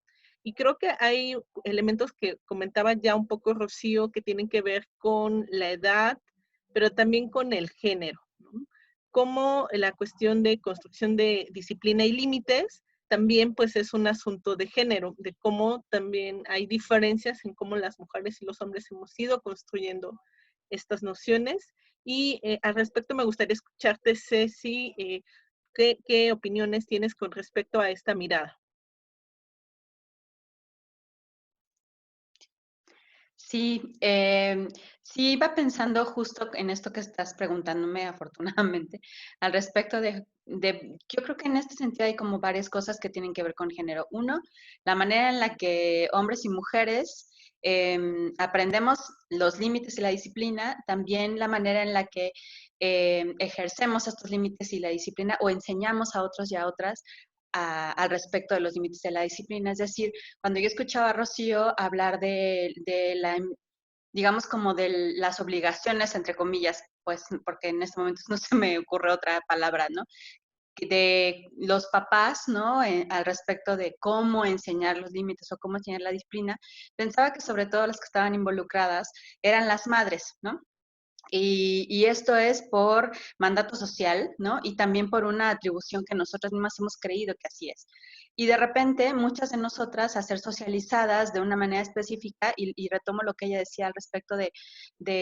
Y creo que hay elementos que comentaba ya un poco Rocío que tienen que ver con la edad, pero también con el género, ¿no? Como la cuestión de construcción de disciplina y límites también pues es un asunto de género, de cómo también hay diferencias en cómo las mujeres y los hombres hemos ido construyendo estas nociones. Y al respecto me gustaría escucharte, Ceci, ¿qué opiniones tienes con respecto a esta mirada? Sí, sí iba pensando justo en esto que estás preguntándome, afortunadamente, al respecto yo creo que en este sentido hay como varias cosas que tienen que ver con género. Uno, la manera en la que hombres y mujeres aprendemos los límites y la disciplina, también la manera en la que ejercemos estos límites y la disciplina o enseñamos a otros y a otras al respecto de los límites de la disciplina. Es decir, cuando yo escuchaba a Rocío hablar de la, digamos, como de las obligaciones, entre comillas, pues porque en este momento no se me ocurre otra palabra, ¿no? De los papás, ¿no? Al respecto de cómo enseñar los límites o cómo enseñar la disciplina, pensaba que sobre todo las que estaban involucradas eran las madres, ¿no? Y esto es por mandato social, ¿no? Y también por una atribución que nosotras mismas hemos creído que así es. Y de repente, muchas de nosotras a ser socializadas de una manera específica, y retomo lo que ella decía al respecto de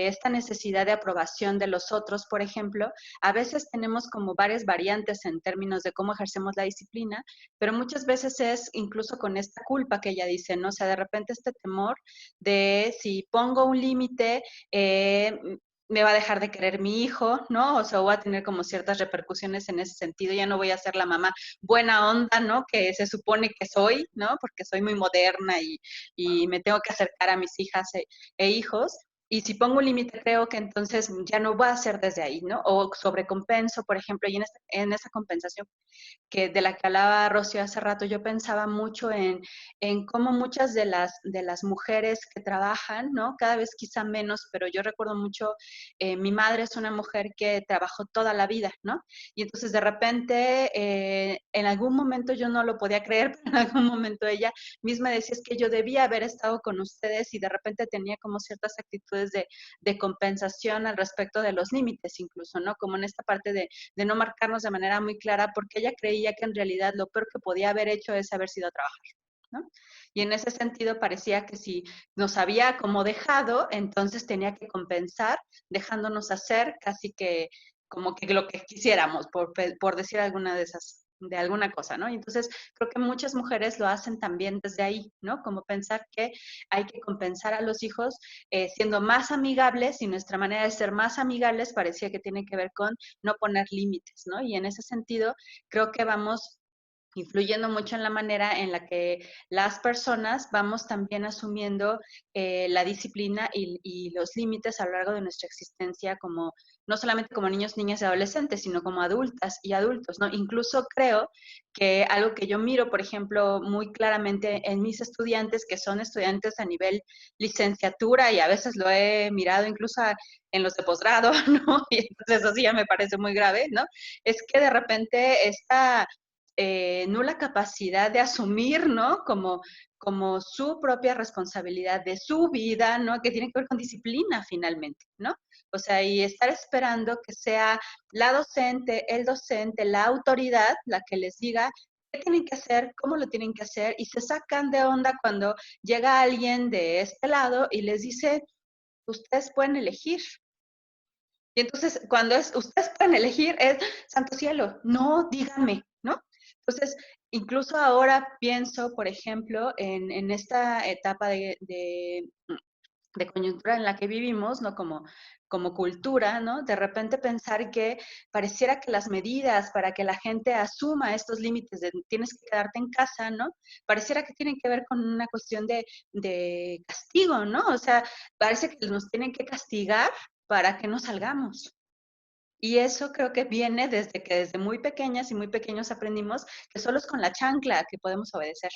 esta necesidad de aprobación de los otros, por ejemplo, a veces tenemos como varias variantes en términos de cómo ejercemos la disciplina, pero muchas veces es incluso con esta culpa que ella dice, ¿no? O sea, de repente este temor de si pongo un límite, me va a dejar de querer mi hijo, ¿no? O sea, voy a tener como ciertas repercusiones en ese sentido, ya no voy a ser la mamá buena onda, ¿no? Que se supone que soy, ¿no? Porque soy muy moderna y me tengo que acercar a mis hijas e hijos. Y si pongo un límite, creo que entonces ya no va a ser desde ahí, ¿no? O sobrecompenso, por ejemplo, y en esa compensación que de la que hablaba Rocío hace rato, yo pensaba mucho en cómo muchas de las mujeres que trabajan, ¿no? Cada vez quizá menos, pero yo recuerdo mucho, mi madre es una mujer que trabajó toda la vida, ¿no? Y entonces de repente, en algún momento yo no lo podía creer, pero en algún momento ella misma decía es que yo debía haber estado con ustedes y de repente tenía como ciertas actitudes de compensación al respecto de los límites incluso, ¿no? Como en esta parte de no marcarnos de manera muy clara, porque ella creía que en realidad lo peor que podía haber hecho es haber sido a trabajar, ¿no? Y en ese sentido parecía que si nos había como dejado, entonces tenía que compensar dejándonos hacer casi que como que lo que quisiéramos, por decir alguna de esas, de alguna cosa, ¿no? Y entonces creo que muchas mujeres lo hacen también desde ahí, ¿no? Como pensar que hay que compensar a los hijos siendo más amigables y nuestra manera de ser más amigables parecía que tiene que ver con no poner límites, ¿no? Y en ese sentido creo que vamos influyendo mucho en la manera en la que las personas vamos también asumiendo la disciplina y los límites a lo largo de nuestra existencia como no solamente como niños, niñas y adolescentes, sino como adultas y adultos, ¿no? Incluso creo que algo que yo miro, por ejemplo, muy claramente en mis estudiantes, que son estudiantes a nivel licenciatura y a veces lo he mirado incluso en los de posgrado, ¿no? Y entonces eso sí ya me parece muy grave, ¿no? Es que de repente esta nula capacidad de asumir, ¿no? Como su propia responsabilidad de su vida, ¿no? Que tiene que ver con disciplina finalmente, ¿no? O sea, y estar esperando que sea la docente, el docente, la autoridad la que les diga qué tienen que hacer, cómo lo tienen que hacer, y se sacan de onda cuando llega alguien de este lado y les dice, ustedes pueden elegir. Y entonces, cuando ustedes pueden elegir, es, santo cielo, no, díganme, ¿no? Entonces, incluso ahora pienso, por ejemplo, en esta etapa de coyuntura en la que vivimos, ¿no? Como cultura, ¿no? De repente pensar que pareciera que las medidas para que la gente asuma estos límites de tienes que quedarte en casa, ¿no? Pareciera que tienen que ver con una cuestión de castigo, ¿no? O sea, parece que nos tienen que castigar para que no salgamos. Y eso creo que viene desde que desde muy pequeñas y muy pequeños aprendimos que solo es con la chancla que podemos obedecer.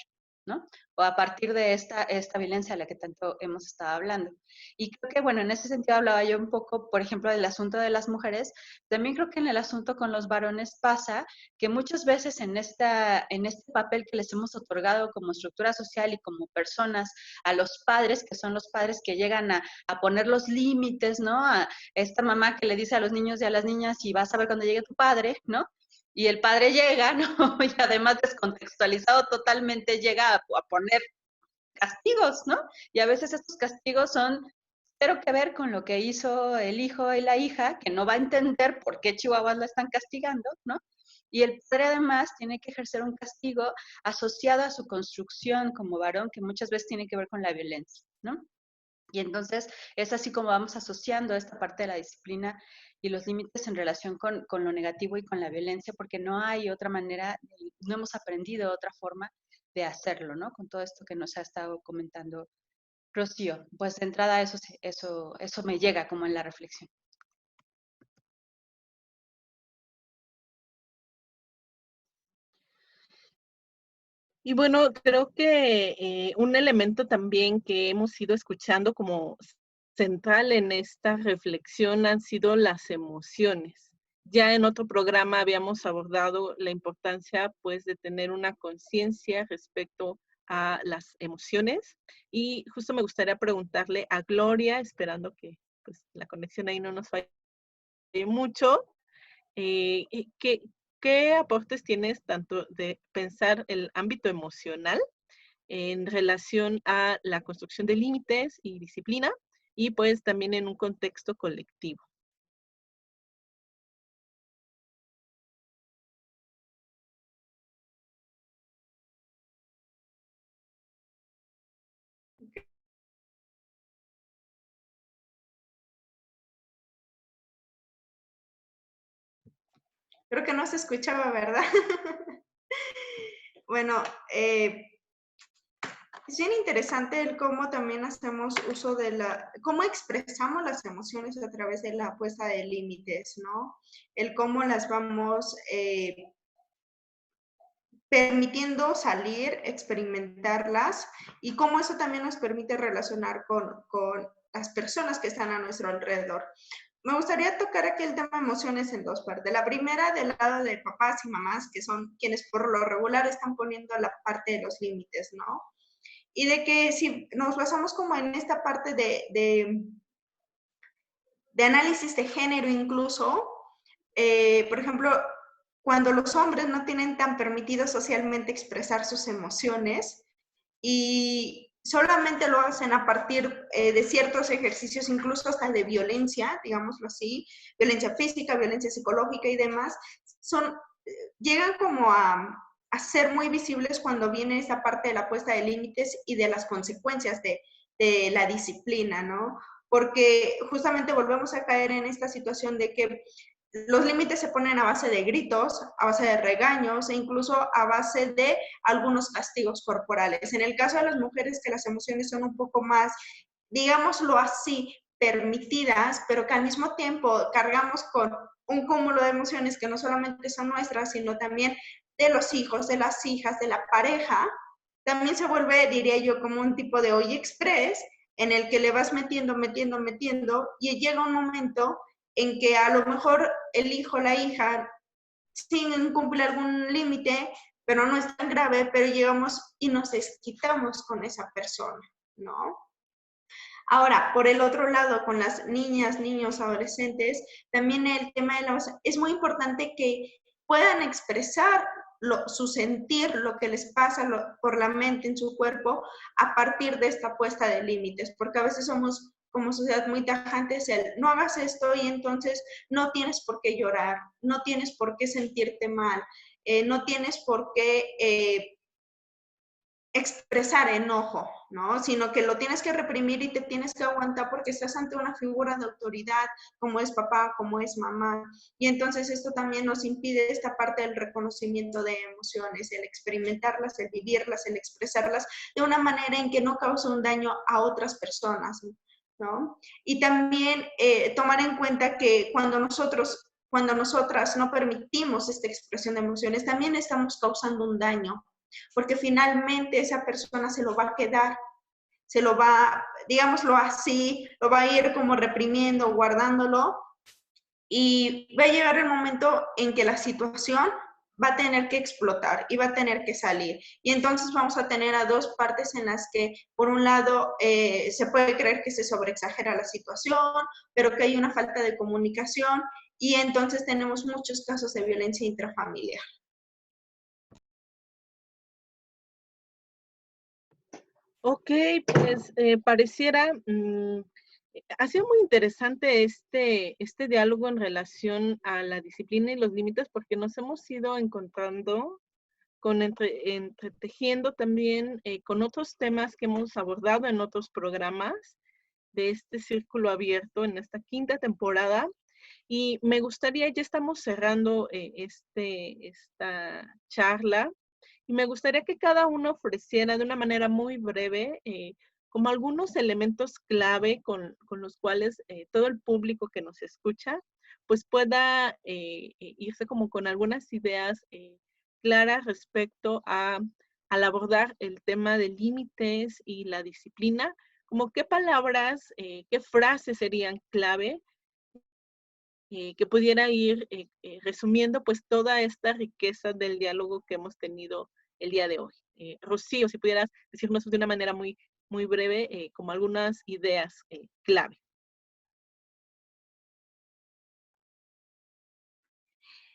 ¿no? O a partir de esta violencia a la que tanto hemos estado hablando. Y creo que, bueno, en ese sentido hablaba yo un poco, por ejemplo, del asunto de las mujeres. También creo que en el asunto con los varones pasa que muchas veces en este papel que les hemos otorgado como estructura social y como personas a los padres, que son los padres que llegan a poner los límites, ¿no? A esta mamá que le dice a los niños y a las niñas, y vas a ver cuando llegue tu padre, ¿no? Y el padre llega, ¿no? Y además descontextualizado totalmente llega a poner castigos, ¿no? Y a veces estos castigos son cero que ver con lo que hizo el hijo y la hija, que no va a entender por qué chihuahuas la están castigando, ¿no? Y el padre además tiene que ejercer un castigo asociado a su construcción como varón, que muchas veces tiene que ver con la violencia, ¿no? Y entonces es así como vamos asociando esta parte de la disciplina y los límites en relación con lo negativo y con la violencia, porque no hay otra manera, no hemos aprendido otra forma de hacerlo, ¿no? Con todo esto que nos ha estado comentando Rocío. Pues de entrada eso me llega como en la reflexión. Y bueno, creo que un elemento también que hemos ido escuchando como central en esta reflexión han sido las emociones. Ya en otro programa habíamos abordado la importancia, pues, de tener una conciencia respecto a las emociones. Y justo me gustaría preguntarle a Gloria, esperando que, pues, la conexión ahí no nos falle mucho, ¿qué aportes tienes tanto de pensar el ámbito emocional en relación a la construcción de límites y disciplina, y pues también en un contexto colectivo? Creo que no se escuchaba, ¿verdad? Bueno, es bien interesante el cómo también hacemos uso de cómo expresamos las emociones a través de la puesta de límites, ¿no? El cómo las vamos permitiendo salir, experimentarlas, y cómo eso también nos permite relacionar con las personas que están a nuestro alrededor. Me gustaría tocar aquí el tema de emociones en dos partes. La primera, del lado de papás y mamás, que son quienes por lo regular están poniendo la parte de los límites, ¿no? Y de que si nos basamos como en esta parte de análisis de género incluso, por ejemplo, cuando los hombres no tienen tan permitido socialmente expresar sus emociones y solamente lo hacen a partir de ciertos ejercicios, incluso hasta de violencia, digámoslo así, violencia física, violencia psicológica y demás, llegan como a ser muy visibles cuando viene esa parte de la puesta de límites y de las consecuencias de la disciplina, ¿no? Porque justamente volvemos a caer en esta situación de que los límites se ponen a base de gritos, a base de regaños e incluso a base de algunos castigos corporales. En el caso de las mujeres, que las emociones son un poco más, digámoslo así, permitidas, pero que al mismo tiempo cargamos con un cúmulo de emociones que no solamente son nuestras, sino también de los hijos, de las hijas, de la pareja, también se vuelve, diría yo, como un tipo de hoy express en el que le vas metiendo y llega un momento en que a lo mejor el hijo, la hija, sin cumplir algún límite, pero no es tan grave, pero llegamos y nos desquitamos con esa persona, ¿no? Ahora, por el otro lado, con las niñas, niños, adolescentes, también el tema de es muy importante que puedan expresar su sentir, lo que les pasa por la mente en su cuerpo a partir de esta puesta de límites, porque a veces somos como sociedad muy tajantes, no hagas esto y entonces no tienes por qué llorar, no tienes por qué sentirte mal, no tienes por qué expresar enojo, ¿no? Sino que lo tienes que reprimir y te tienes que aguantar porque estás ante una figura de autoridad, como es papá, como es mamá. Y entonces esto también nos impide esta parte del reconocimiento de emociones, el experimentarlas, el vivirlas, el expresarlas de una manera en que no cause un daño a otras personas, ¿no? Y también tomar en cuenta que cuando nosotras no permitimos esta expresión de emociones, también estamos causando un daño. porque finalmente esa persona se lo va a quedar, se lo va, digámoslo así, lo va a ir como reprimiendo, guardándolo, y va a llegar el momento en que la situación va a tener que explotar y va a tener que salir. Y entonces vamos a tener a dos partes en las que, por un lado, se puede creer que se sobreexagera la situación, pero que hay una falta de comunicación, y entonces tenemos muchos casos de violencia intrafamiliar. Ok, pues pareciera, ha sido muy interesante este diálogo en relación a la disciplina y los límites, porque nos hemos ido encontrando con entretejiendo también con otros temas que hemos abordado en otros programas de este círculo abierto en esta quinta temporada. Y me gustaría, ya estamos cerrando esta charla, y me gustaría que cada uno ofreciera de una manera muy breve como algunos elementos clave con los cuales todo el público que nos escucha pues pueda irse como con algunas ideas claras respecto al abordar el tema de límites y la disciplina, como qué palabras, qué frases serían clave que pudiera ir resumiendo pues toda esta riqueza del diálogo que hemos tenido el día de hoy. Rocío, si pudieras decirnos de una manera muy, muy breve como algunas ideas clave.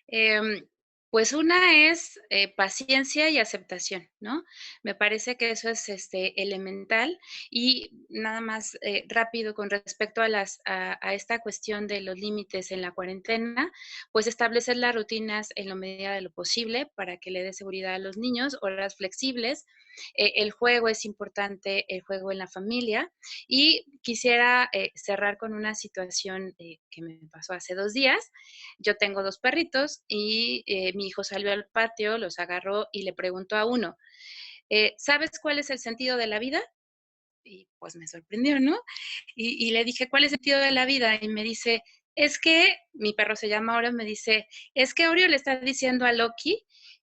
Em, pues una es paciencia y aceptación, ¿no? Me parece que eso es elemental. Y nada más rápido con respecto a esta cuestión de los límites en la cuarentena, pues establecer las rutinas en la medida de lo posible para que le dé seguridad a los niños, horas flexibles. El juego es importante, el juego en la familia. Y quisiera cerrar con una situación que me pasó hace 2 días. Yo tengo 2 perritos y mi hijo salió al patio, los agarró y le preguntó a uno, ¿sabes cuál es el sentido de la vida? Y pues me sorprendió, ¿no? Y le dije, ¿cuál es el sentido de la vida? Y me dice, es que, mi perro se llama Oreo, me dice, es que Oreo le está diciendo a Loki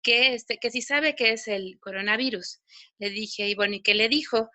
que sí sabe que es el coronavirus. Le dije, y bueno, ¿y qué le dijo?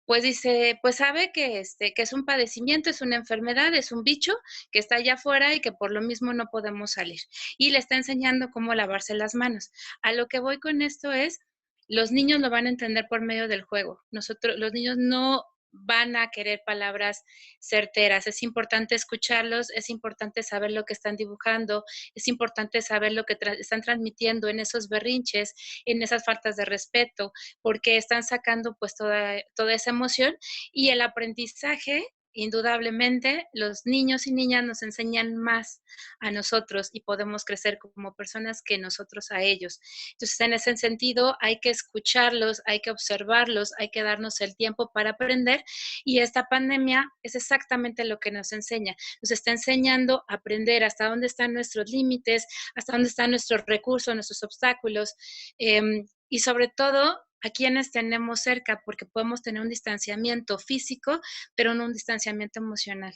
Pues dice, pues sabe que es un padecimiento, es una enfermedad, es un bicho que está allá afuera y que por lo mismo no podemos salir. Y le está enseñando cómo lavarse las manos. A lo que voy con esto es, los niños lo van a entender por medio del juego. Los niños no van a querer palabras certeras. Es importante escucharlos, es importante saber lo que están dibujando, es importante saber lo que están transmitiendo en esos berrinches, en esas faltas de respeto, porque están sacando pues toda esa emoción. Y el aprendizaje, indudablemente, los niños y niñas nos enseñan más a nosotros y podemos crecer como personas que nosotros a ellos. Entonces, en ese sentido, hay que escucharlos, hay que observarlos, hay que darnos el tiempo para aprender, y esta pandemia es exactamente lo que nos enseña. Nos está enseñando a aprender hasta dónde están nuestros límites, hasta dónde están nuestros recursos, nuestros obstáculos, y sobre todo a quienes tenemos cerca, porque podemos tener un distanciamiento físico, pero no un distanciamiento emocional.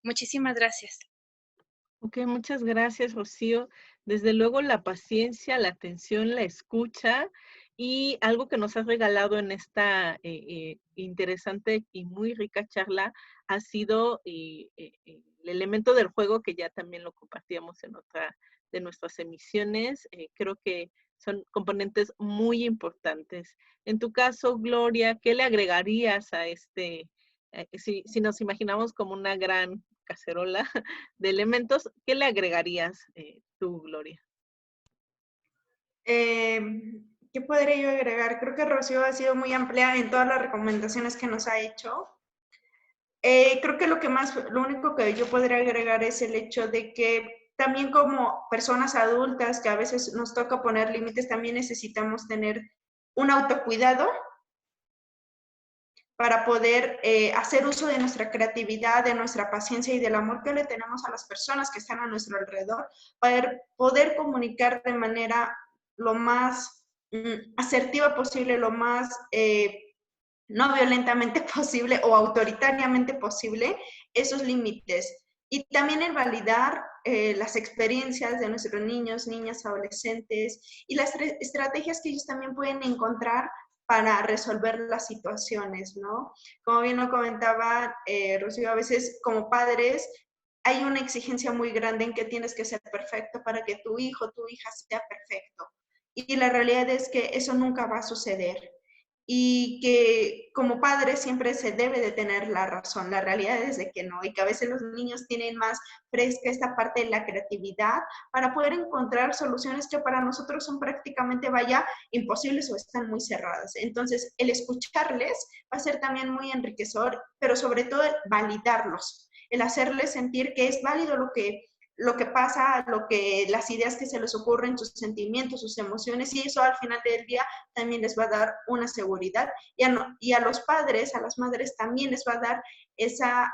Muchísimas gracias. Ok, muchas gracias, Rocío. Desde luego la paciencia, la atención, la escucha y algo que nos has regalado en esta interesante y muy rica charla ha sido el elemento del juego, que ya también lo compartíamos en otra de nuestras emisiones. Creo que son componentes muy importantes. En tu caso, Gloria, ¿qué le agregarías a si nos imaginamos como una gran cacerola de elementos, ¿qué le agregarías tú, Gloria? ¿Qué podría yo agregar? Creo que Rocío ha sido muy amplia en todas las recomendaciones que nos ha hecho. Creo que lo único que yo podría agregar es el hecho de que también como personas adultas que a veces nos toca poner límites, también necesitamos tener un autocuidado para poder hacer uso de nuestra creatividad, de nuestra paciencia y del amor que le tenemos a las personas que están a nuestro alrededor, para poder comunicar de manera lo más asertiva posible, lo más no violentamente posible o autoritariamente posible esos límites. Y también el validar las experiencias de nuestros niños, niñas, adolescentes y las estrategias que ellos también pueden encontrar para resolver las situaciones, ¿no? Como bien lo comentaba Rocío, a veces como padres hay una exigencia muy grande en que tienes que ser perfecto para que tu hijo, tu hija sea perfecto. Y la realidad es que eso nunca va a suceder. Y que como padre siempre se debe de tener la razón. La realidad es de que no, y que a veces los niños tienen más fresca esta parte de la creatividad para poder encontrar soluciones que para nosotros son prácticamente, vaya, imposibles o están muy cerradas. Entonces, el escucharles va a ser también muy enriquecedor, pero sobre todo el validarlos, el hacerles sentir que es válido lo que pasa, las ideas que se les ocurren, sus sentimientos, sus emociones, y eso al final del día también les va a dar una seguridad. Y a los padres, a las madres también les va a dar esa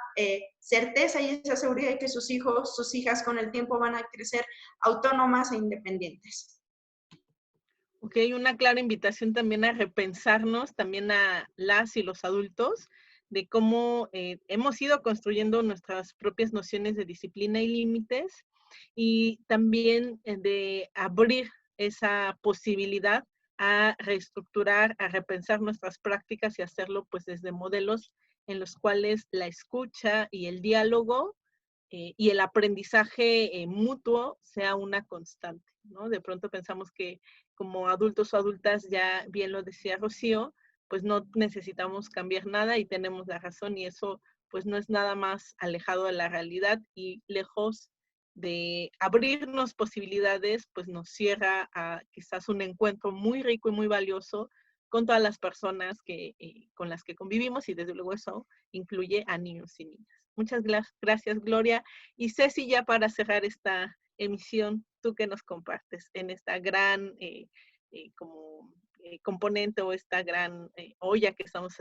certeza y esa seguridad de que sus hijos, sus hijas con el tiempo van a crecer autónomas e independientes. Ok, una clara invitación también a repensarnos, también a las y los adultos, de cómo hemos ido construyendo nuestras propias nociones de disciplina y límites, y también de abrir esa posibilidad a reestructurar, a repensar nuestras prácticas y hacerlo pues desde modelos en los cuales la escucha y el diálogo y el aprendizaje mutuo sea una constante, ¿no? De pronto pensamos que como adultos o adultas, ya bien lo decía Rocío, pues no necesitamos cambiar nada y tenemos la razón, y eso pues no es nada más alejado de la realidad, y lejos de abrirnos posibilidades, pues nos cierra a quizás un encuentro muy rico y muy valioso con todas las personas con las que convivimos, y desde luego eso incluye a niños y niñas. Muchas gracias, Gloria. Y Ceci, ya para cerrar esta emisión, ¿tú qué nos compartes en esta gran componente o esta gran olla que estamos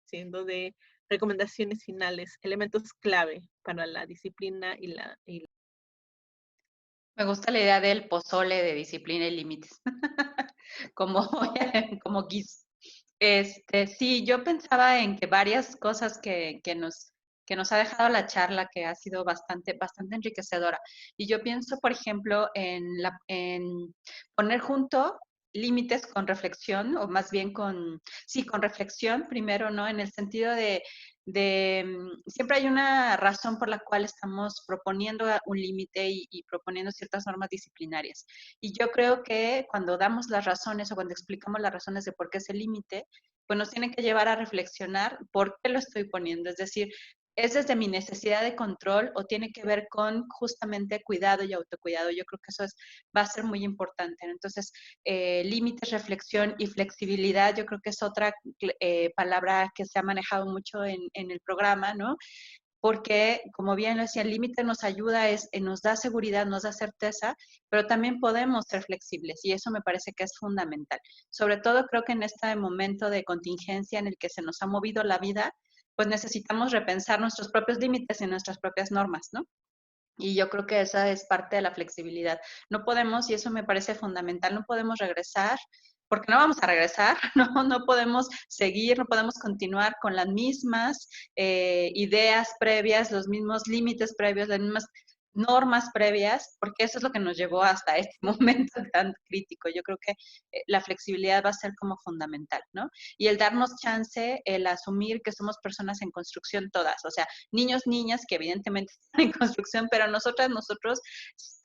haciendo de recomendaciones finales, elementos clave para la disciplina y la... Me gusta la idea del pozole de disciplina y límites, como, como guis. Sí, yo pensaba en que varias cosas que nos ha dejado la charla, que ha sido bastante, bastante enriquecedora. Y yo pienso, por ejemplo, en poner junto límites con reflexión, o más bien sí, con reflexión primero, ¿no? En el sentido siempre hay una razón por la cual estamos proponiendo un límite y proponiendo ciertas normas disciplinarias. Y yo creo que cuando damos las razones o cuando explicamos las razones de por qué ese límite, pues nos tiene que llevar a reflexionar por qué lo estoy poniendo. Es decir, ¿es desde mi necesidad de control o tiene que ver con justamente cuidado y autocuidado? Yo creo que eso va a ser muy importante, ¿no? Entonces, límites, reflexión y flexibilidad, yo creo que es otra palabra que se ha manejado mucho en el programa, ¿no? Porque, como bien lo decía, el límite nos ayuda, nos da seguridad, nos da certeza, pero también podemos ser flexibles y eso me parece que es fundamental. Sobre todo creo que en este momento de contingencia en el que se nos ha movido la vida, pues necesitamos repensar nuestros propios límites y nuestras propias normas, ¿no? Y yo creo que esa es parte de la flexibilidad. No podemos, y eso me parece fundamental, no podemos regresar, porque no vamos a regresar, no podemos seguir, no podemos continuar con las mismas ideas previas, los mismos límites previos, las mismas normas previas, porque eso es lo que nos llevó hasta este momento tan crítico. Yo creo que la flexibilidad va a ser como fundamental, ¿no? Y el darnos chance, el asumir que somos personas en construcción todas, o sea, niños, niñas que evidentemente están en construcción, pero nosotros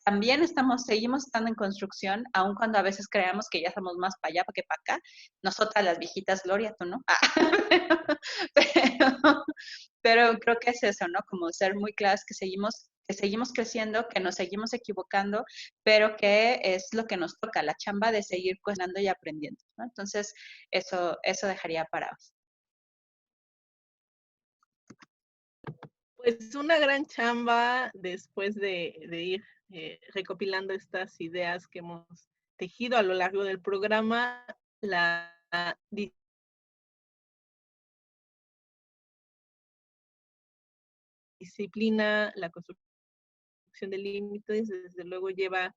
también seguimos estando en construcción, aun cuando a veces creamos que ya estamos más para allá que para acá. Nosotras las viejitas, Gloria, tú no. Pero creo que es eso, ¿no? Como ser muy claras que seguimos creciendo, que nos seguimos equivocando, pero que es lo que nos toca, la chamba de seguir cuestionando y aprendiendo, ¿no? Entonces, eso dejaría para hoy. Pues una gran chamba después de ir recopilando estas ideas que hemos tejido a lo largo del programa. La disciplina, la construcción de límites, desde luego lleva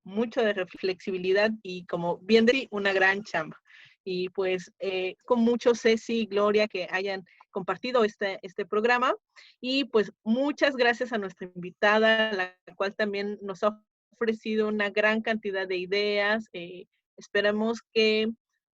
mucho de reflexibilidad y, como bien decía, una gran chamba. y pues con mucho Ceci y Gloria que hayan compartido este programa. Y pues muchas gracias a nuestra invitada, la cual también nos ha ofrecido una gran cantidad de ideas. Esperamos que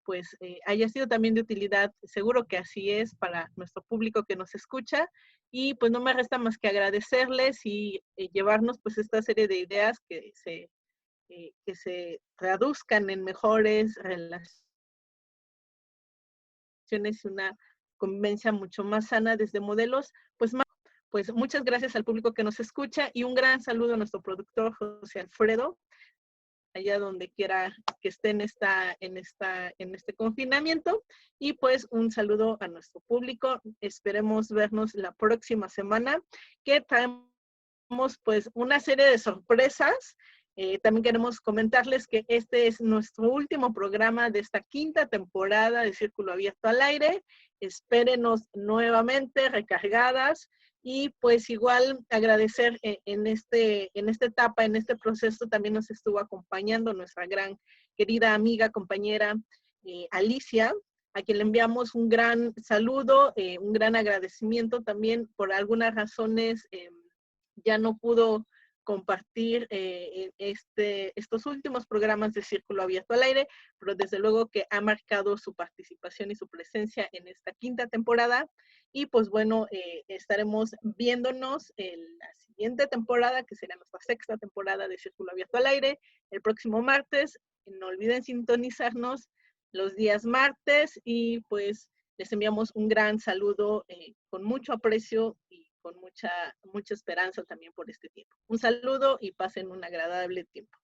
pues haya sido también de utilidad, seguro que así es para nuestro público que nos escucha, y pues no me resta más que agradecerles y llevarnos pues esta serie de ideas que se traduzcan en mejores relaciones y una convivencia mucho más sana desde modelos, pues muchas gracias al público que nos escucha y un gran saludo a nuestro productor José Alfredo, allá donde quiera que esté en este confinamiento, y pues un saludo a nuestro público. Esperemos vernos la próxima semana, que traemos pues una serie de sorpresas. También queremos comentarles que este es nuestro último programa de esta 5ª temporada de Círculo Abierto al Aire. Espérenos nuevamente recargadas. Y pues igual agradecer en esta etapa, en este proceso, también nos estuvo acompañando nuestra gran querida amiga, compañera Alicia, a quien le enviamos un gran saludo, un gran agradecimiento también. Por algunas razones ya no pudo compartir estos últimos programas de Círculo Abierto al Aire, pero desde luego que ha marcado su participación y su presencia en esta 5ª temporada. Y pues bueno, estaremos viéndonos en la siguiente temporada, que será nuestra 6ª temporada de Círculo Abierto al Aire, el próximo martes. No olviden sintonizarnos los días martes, y pues les enviamos un gran saludo con mucho aprecio y con mucha esperanza también por este tiempo. Un saludo y pasen un agradable tiempo.